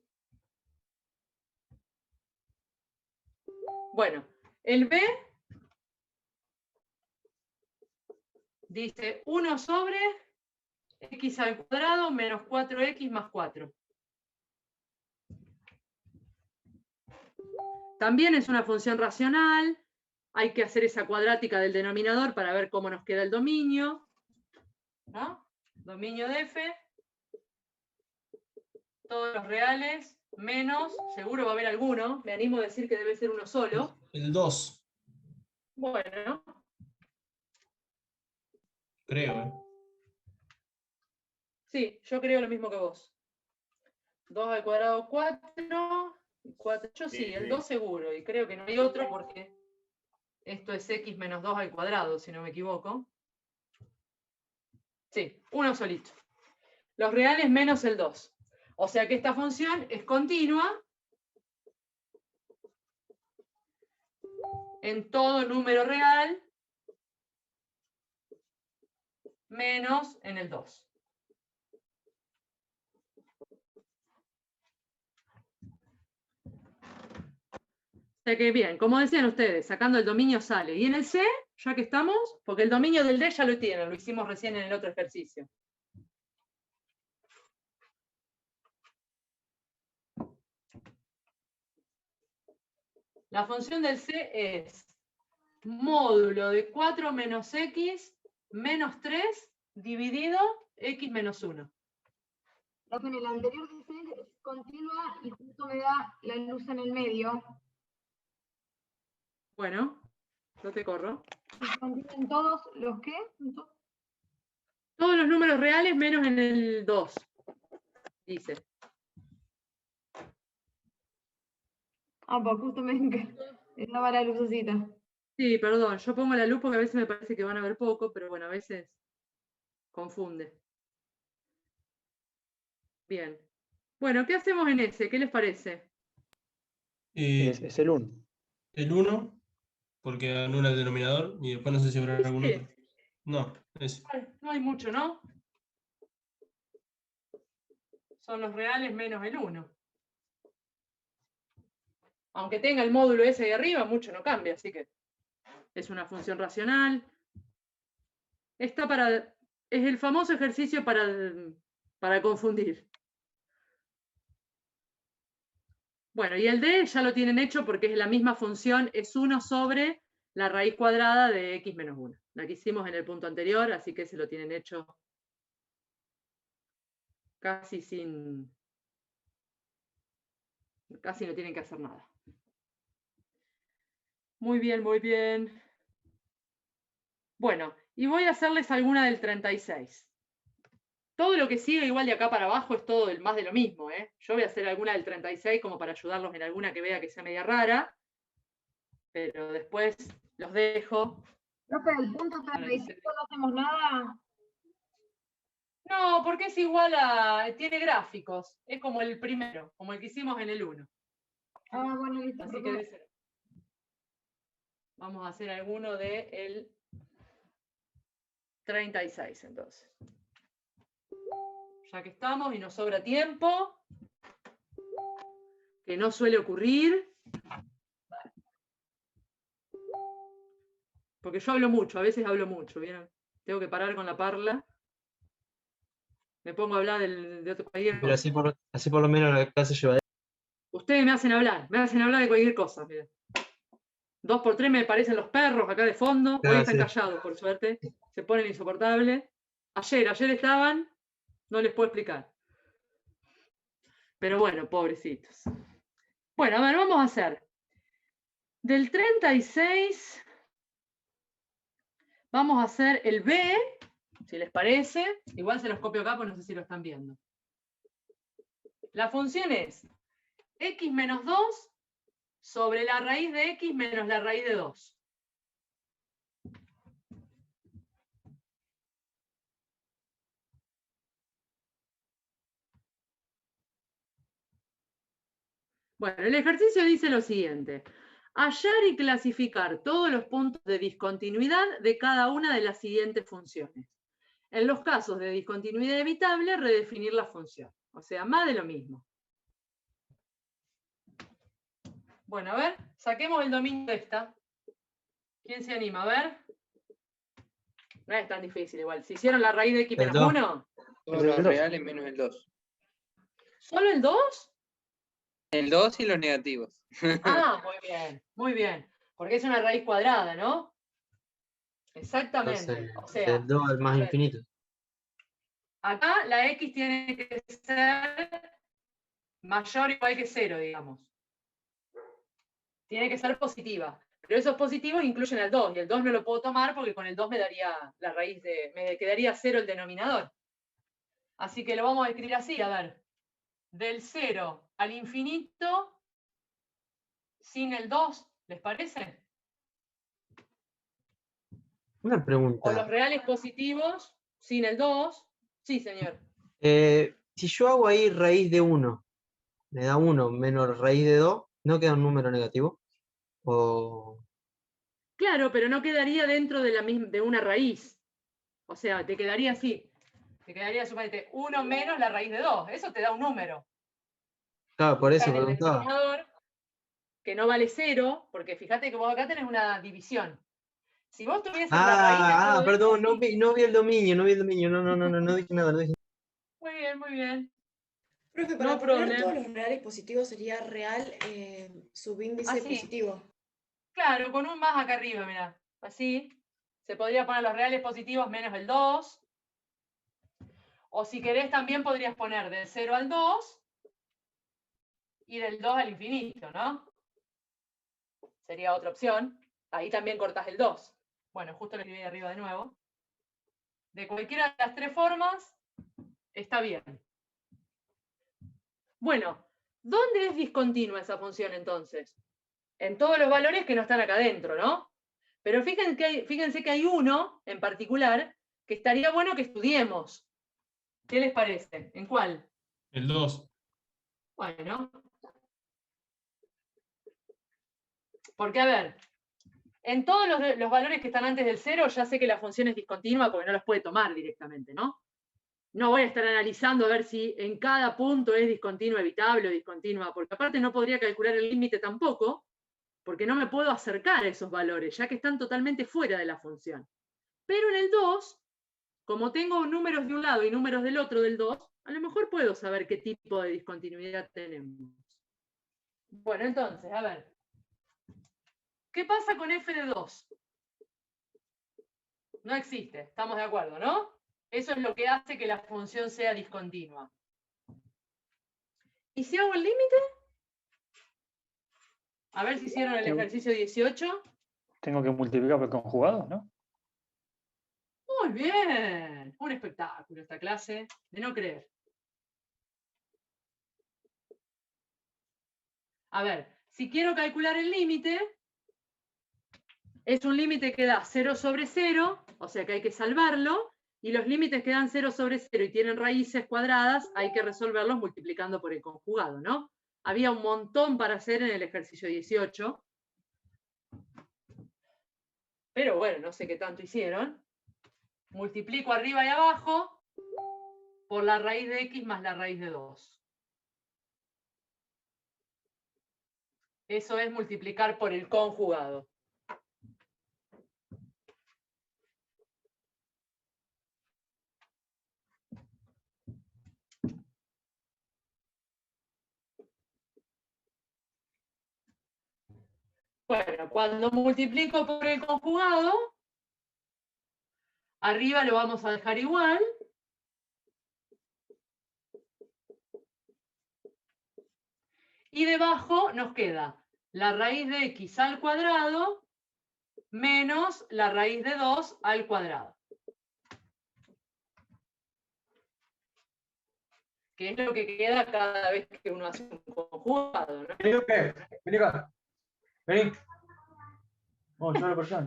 Bueno, el B dice 1 sobre x al cuadrado menos 4x más 4. También es una función racional. Hay que hacer esa cuadrática del denominador para ver cómo nos queda el dominio, ¿no? Dominio de f. Todos los reales, menos, seguro va a haber alguno. Me animo a decir que debe ser uno solo. El 2, Bueno, creo. sí, yo creo lo mismo que vos. 2 al cuadrado 4. 4. Yo sí, el 2 seguro. Y creo que no hay otro porque esto es x menos 2 al cuadrado, si no me equivoco. Sí, uno solito. Los reales menos el 2. O sea que esta función es continua en todo número real menos en el 2. O sea que bien, como decían ustedes, sacando el dominio sale. Y en el C, ya que estamos, porque el dominio del D ya lo tienen, lo hicimos recién en el otro ejercicio. La función del C es módulo de 4 menos x menos 3 dividido x menos 1. Profe, en el anterior dice es continua y justo me da la luz en el medio. Bueno, no te corro. ¿Y contienen todos los qué? Todos los números reales menos en el 2, dice. Ah, pues justo me daba la lucecita. Sí, perdón, yo pongo la luz porque a veces me parece que van a ver poco, pero bueno, a veces confunde. Bien. Bueno, ¿qué hacemos en ese? ¿Qué les parece? Es el 1. El 1, porque anula el denominador, y después no sé si habrá algún Sí. otro. No, es. No hay mucho, ¿no? Son los reales menos el 1. Aunque tenga el módulo ese ahí arriba, mucho no cambia, así que es una función racional. Está es el famoso ejercicio para confundir. Bueno, y el D ya lo tienen hecho porque es la misma función, es 1 sobre la raíz cuadrada de x menos 1. La que hicimos en el punto anterior, así que se lo tienen hecho casi no tienen que hacer nada. Muy bien, muy bien. Bueno, y voy a hacerles alguna del 36. Todo lo que sigue igual de acá para abajo es todo más de lo mismo, ¿eh? Yo voy a hacer alguna del 36 como para ayudarlos en alguna que vea que sea media rara, pero después los dejo. Profe, el punto 35 no hacemos nada. No, porque es igual tiene gráficos, es como el primero, como el que hicimos en el 1. Ah, bueno, listo. Así que vamos a hacer alguno del 36 entonces. Ya que estamos y nos sobra tiempo, que no suele ocurrir, porque yo hablo mucho, a veces hablo mucho, ¿vieron? Tengo que parar con la parla. Me pongo a hablar de cualquier Pero cosa. así por lo menos la clase lleva. Ustedes me hacen hablar de cualquier cosa. Miren. 2x3 me parecen los perros acá de fondo. Hoy están callados, por suerte. Se ponen insoportables. Ayer estaban, no les puedo explicar. Pero bueno, pobrecitos. Bueno, a ver, vamos a hacer. Del 36, vamos a hacer el B, si les parece. Igual se los copio acá, porque no sé si lo están viendo. La función es x menos 2 sobre la raíz de x menos la raíz de 2. Bueno, el ejercicio dice lo siguiente. Hallar y clasificar todos los puntos de discontinuidad de cada una de las siguientes funciones. En los casos de discontinuidad evitable, redefinir la función. O sea, más de lo mismo. Bueno, a ver, saquemos el dominio de esta. ¿Quién se anima? A ver. No es tan difícil igual. Si hicieron la raíz de x El menos 2. 1, Todos los reales menos el 2. ¿solo el 2? El 2 y los negativos. Ah, muy bien, muy bien. Porque es una raíz cuadrada, ¿no? Exactamente. Entonces, O sea, del 2 al más a ver, infinito. acá la x tiene que ser mayor o igual que 0, digamos. Tiene que ser positiva. Pero esos positivos incluyen el 2, y el 2 no lo puedo tomar porque con el 2 me daría la raíz de, me quedaría 0 el denominador. Así que lo vamos a escribir así, a ver. Del 0 al infinito sin el 2, ¿les parece? Una O los pregunta. reales positivos sin el 2. Sí, señor. Si yo hago ahí raíz de 1, me da 1 menos raíz de 2, ¿no queda un número negativo? O... Claro, pero no quedaría dentro de, de una raíz. O sea, te quedaría así. Te quedaría, suponete, 1 menos la raíz de 2. Eso te da un número. Claro, por Está eso en el preguntaba. denominador, que no vale 0, porque fíjate que vos acá tenés una división. Si vos tuvieses la raíz de todo Perdón, esto, no vi el dominio, no dije nada, no dije. muy bien, muy bien. Profe, No para poner problem. todos los reales positivos sería real subíndice Así. positivo. Claro, con un más acá arriba, mirá. Así. Se podría poner los reales positivos menos el 2. O si querés también podrías poner del 0 al 2 y del 2 al infinito, ¿no? Sería otra opción. Ahí también cortás el 2. Bueno, justo lo escribí ahí arriba de nuevo. De cualquiera de las tres formas, está bien. Bueno, ¿dónde es discontinua esa función entonces? En todos los valores que no están acá adentro, ¿no? Pero fíjense que hay uno en particular que estaría bueno que estudiemos. ¿Qué les parece? ¿En cuál? El 2. Bueno. Porque, a ver, en todos los valores que están antes del 0, ya sé que la función es discontinua porque no los puede tomar directamente, ¿no? No voy a estar analizando a ver si en cada punto es discontinua evitable o discontinua, porque aparte no podría calcular el límite tampoco, porque no me puedo acercar a esos valores, ya que están totalmente fuera de la función. Pero en el 2, como tengo números de un lado y números del otro del 2, a lo mejor puedo saber qué tipo de discontinuidad tenemos. Bueno, entonces, a ver. ¿Qué pasa con f de 2? No existe, estamos de acuerdo, ¿no? Eso es lo que hace que la función sea discontinua. ¿Y si hago el límite? A ver si hicieron el ejercicio 18. Tengo que multiplicar por conjugados, ¿no? Muy bien. Un espectáculo esta clase, de no creer. A ver, si quiero calcular el límite, es un límite que da 0 sobre 0, o sea que hay que salvarlo, y los límites que dan 0 sobre 0 y tienen raíces cuadradas, hay que resolverlos multiplicando por el conjugado, ¿no? Había un montón para hacer en el ejercicio 18, pero bueno, no sé qué tanto hicieron. Multiplico arriba y abajo por la raíz de x más la raíz de 2. Eso es multiplicar por el conjugado. Bueno, cuando multiplico por el conjugado, arriba lo vamos a dejar igual. Y debajo nos queda la raíz de x al cuadrado menos la raíz de 2 al cuadrado. Que es lo que queda cada vez que uno hace un conjugado, ¿no? Vení acá. Vení. Vamos, yo por allá.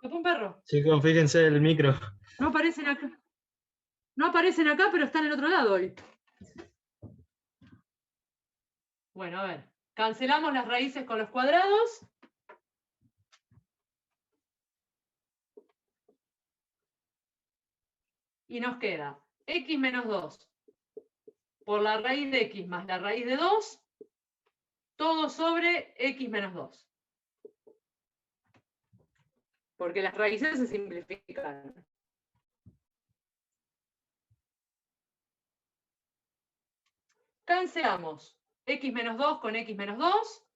¿Me pone un perro? Chicos, fíjense el micro. No aparecen acá. No aparecen acá, pero están en otro lado hoy. Bueno, a ver. Cancelamos las raíces con los cuadrados. Y nos queda x menos 2 por la raíz de x más la raíz de 2 todo sobre x menos 2. Porque las raíces se simplifican. Canseamos x menos 2 con x menos 2.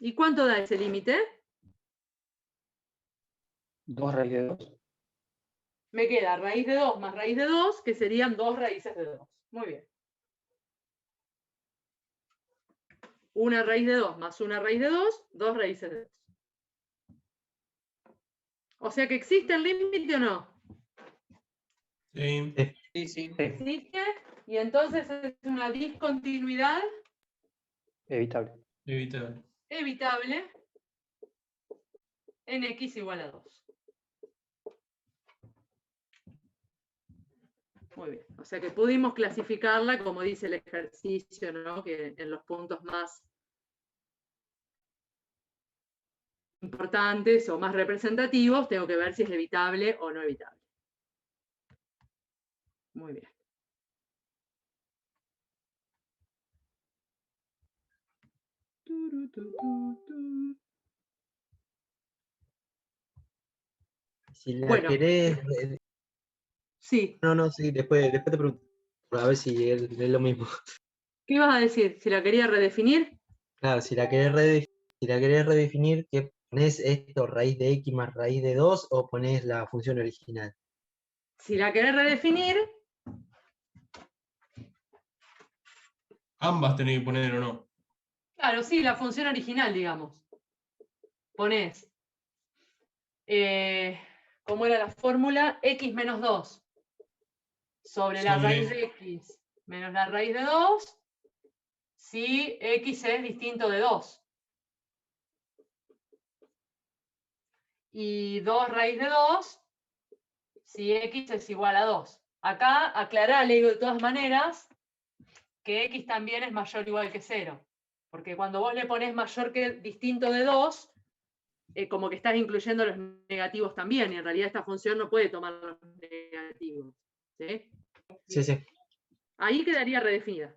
¿Y cuánto da ese límite? 2 raíz de 2. Me queda raíz de 2 más raíz de 2, que serían 2 raíces de 2. Muy bien. Una raíz de 2 más una raíz de 2, 2 raíces de 2. O sea que existe el límite o no. Sí. Sí, sí. Existe, y entonces es una discontinuidad Evitable. Evitable. evitable en x igual a 2. Muy bien, o sea que pudimos clasificarla, como dice el ejercicio, ¿no? Que en los puntos más importantes o más representativos tengo que ver si es evitable o no evitable. Muy bien. Si la Bueno, querés. sí. No, sí, después te pregunto. A ver si es lo mismo. ¿Qué ibas a decir? ¿Si la quería redefinir? Claro, si la querés redefinir, ¿qué ponés esto, raíz de x más raíz de 2 o ponés la función original? Si la querés redefinir, Ambas tenés que poner o no. claro, sí, la función original, digamos. Ponés, ¿cómo era la fórmula? X menos 2 sobre la raíz de x menos la raíz de 2, si x es distinto de 2. Y 2 raíz de 2, si x es igual a 2. Acá aclarale de todas maneras que x también es mayor o igual que 0. Porque cuando vos le ponés mayor que distinto de 2, como que estás incluyendo los negativos también, y en realidad esta función no puede tomar los negativos. ¿Sí? Sí. Ahí quedaría redefinida,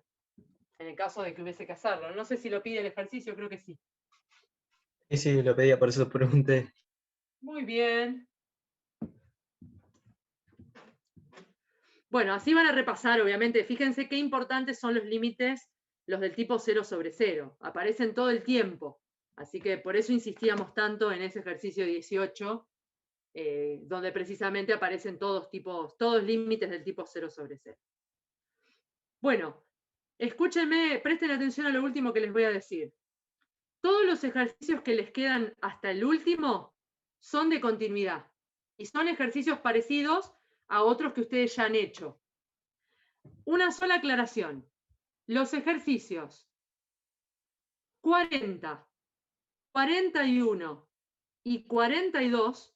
en el caso de que hubiese que hacerlo. No sé si lo pide el ejercicio, creo que sí. Sí, lo pedía, por eso lo pregunté. Muy bien. Bueno, así van a repasar, obviamente. Fíjense qué importantes son los límites, los del tipo 0 sobre 0. Aparecen todo el tiempo. Así que por eso insistíamos tanto en ese ejercicio 18, donde precisamente aparecen todos límites del tipo 0 sobre 0. Bueno, escúchenme, presten atención a lo último que les voy a decir. Todos los ejercicios que les quedan hasta el último son de continuidad y son ejercicios parecidos a otros que ustedes ya han hecho. Una sola aclaración. Los ejercicios 40, 41 y 42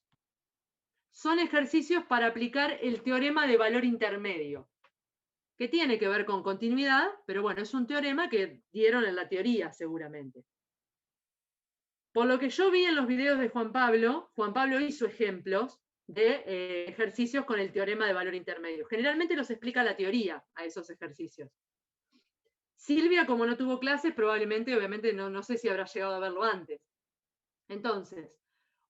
son ejercicios para aplicar el teorema de valor intermedio, que tiene que ver con continuidad, pero bueno, es un teorema que dieron en la teoría seguramente. Por lo que yo vi en los videos de Juan Pablo hizo ejemplos de ejercicios con el teorema de valor intermedio. Generalmente los explica la teoría a esos ejercicios. Silvia, como no tuvo clases, probablemente, obviamente, no sé si habrá llegado a verlo antes. Entonces,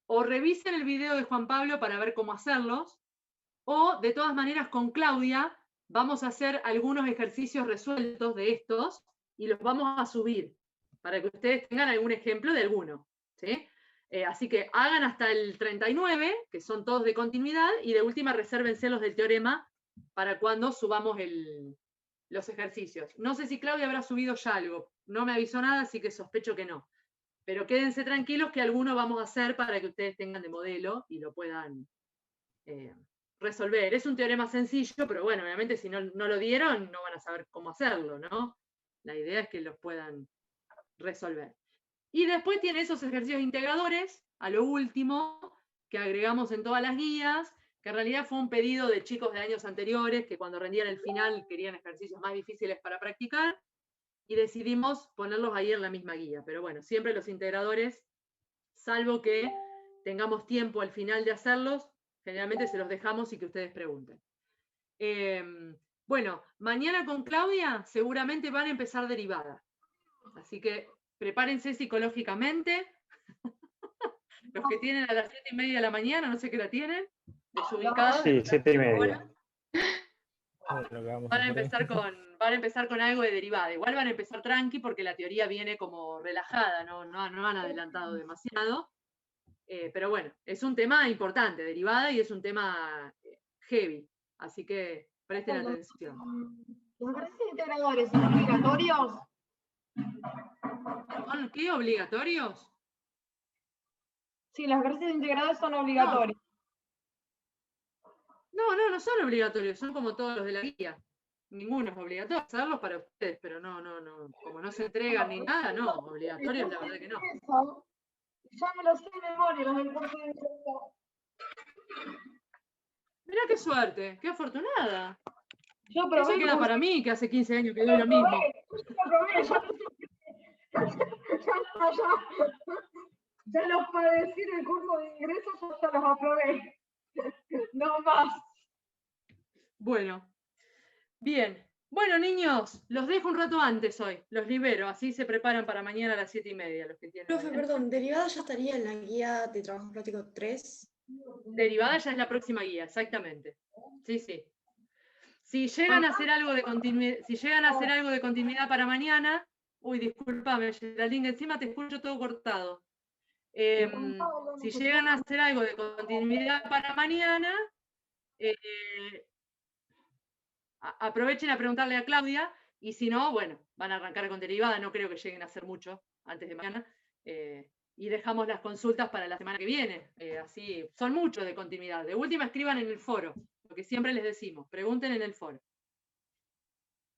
o revisen el video de Juan Pablo para ver cómo hacerlos, o de todas maneras con Claudia vamos a hacer algunos ejercicios resueltos de estos y los vamos a subir para que ustedes tengan algún ejemplo de alguno. ¿Sí? Así que hagan hasta el 39, que son todos de continuidad, y de última resérvense los del teorema para cuando subamos los ejercicios. No sé si Claudia habrá subido ya algo, no me avisó nada, así que sospecho que no. Pero quédense tranquilos que alguno vamos a hacer para que ustedes tengan de modelo y lo puedan resolver. Es un teorema sencillo, pero bueno, obviamente si no lo dieron, no van a saber cómo hacerlo, ¿no? La idea es que los puedan resolver. Y después tiene esos ejercicios integradores, a lo último, que agregamos en todas las guías, que en realidad fue un pedido de chicos de años anteriores, que cuando rendían el final querían ejercicios más difíciles para practicar, y decidimos ponerlos ahí en la misma guía. Pero bueno, siempre los integradores, salvo que tengamos tiempo al final de hacerlos, generalmente se los dejamos y que ustedes pregunten. Bueno, mañana con Claudia seguramente van a empezar derivada. Así que prepárense psicológicamente. Los que tienen a las 7:30 de la mañana, no sé qué la tienen, desubicados. Sí, 7:30. Van a empezar con algo de derivada. Igual van a empezar tranqui porque la teoría viene como relajada, no han adelantado demasiado. Pero bueno, es un tema importante, derivada, y es un tema heavy. Así que presten atención. ¿Los ejercicios integradores son obligatorios? ¿Son qué obligatorios? Sí, los ejercicios integradores son obligatorios. No son obligatorios, son como todos los de la guía. Ninguno es obligatorio, hacerlos para ustedes, pero no. Como no se entregan ni nada, no, obligatorios la verdad que no. Ya me lo sé de memoria, los del curso de ingreso. Mirá qué suerte, qué afortunada. Yo probé. Eso queda para mí, que hace 15 años que doy lo mismo. Ya los padecí en el curso de ingreso, yo ya los aprobé. No más. Bueno, bien. Bueno, niños, los dejo un rato antes hoy, los libero, así se preparan para mañana a las 7:30 los que tienen. Profe, perdón, derivada ya estaría en la guía de trabajo práctico 3. Derivada ya es la próxima guía, exactamente. Sí. Si llegan a hacer algo de continuidad, para mañana, uy, discúlpame, Geraldine, encima te escucho todo cortado. Si llegan a hacer algo de continuidad para mañana, aprovechen a preguntarle a Claudia, y si no, bueno, van a arrancar con derivada, no creo que lleguen a hacer mucho antes de mañana, y dejamos las consultas para la semana que viene, así, son muchos de continuidad. De última escriban en el foro, lo que siempre les decimos, pregunten en el foro.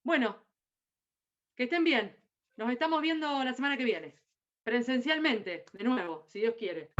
Bueno, que estén bien, nos estamos viendo la semana que viene, presencialmente, de nuevo, si Dios quiere.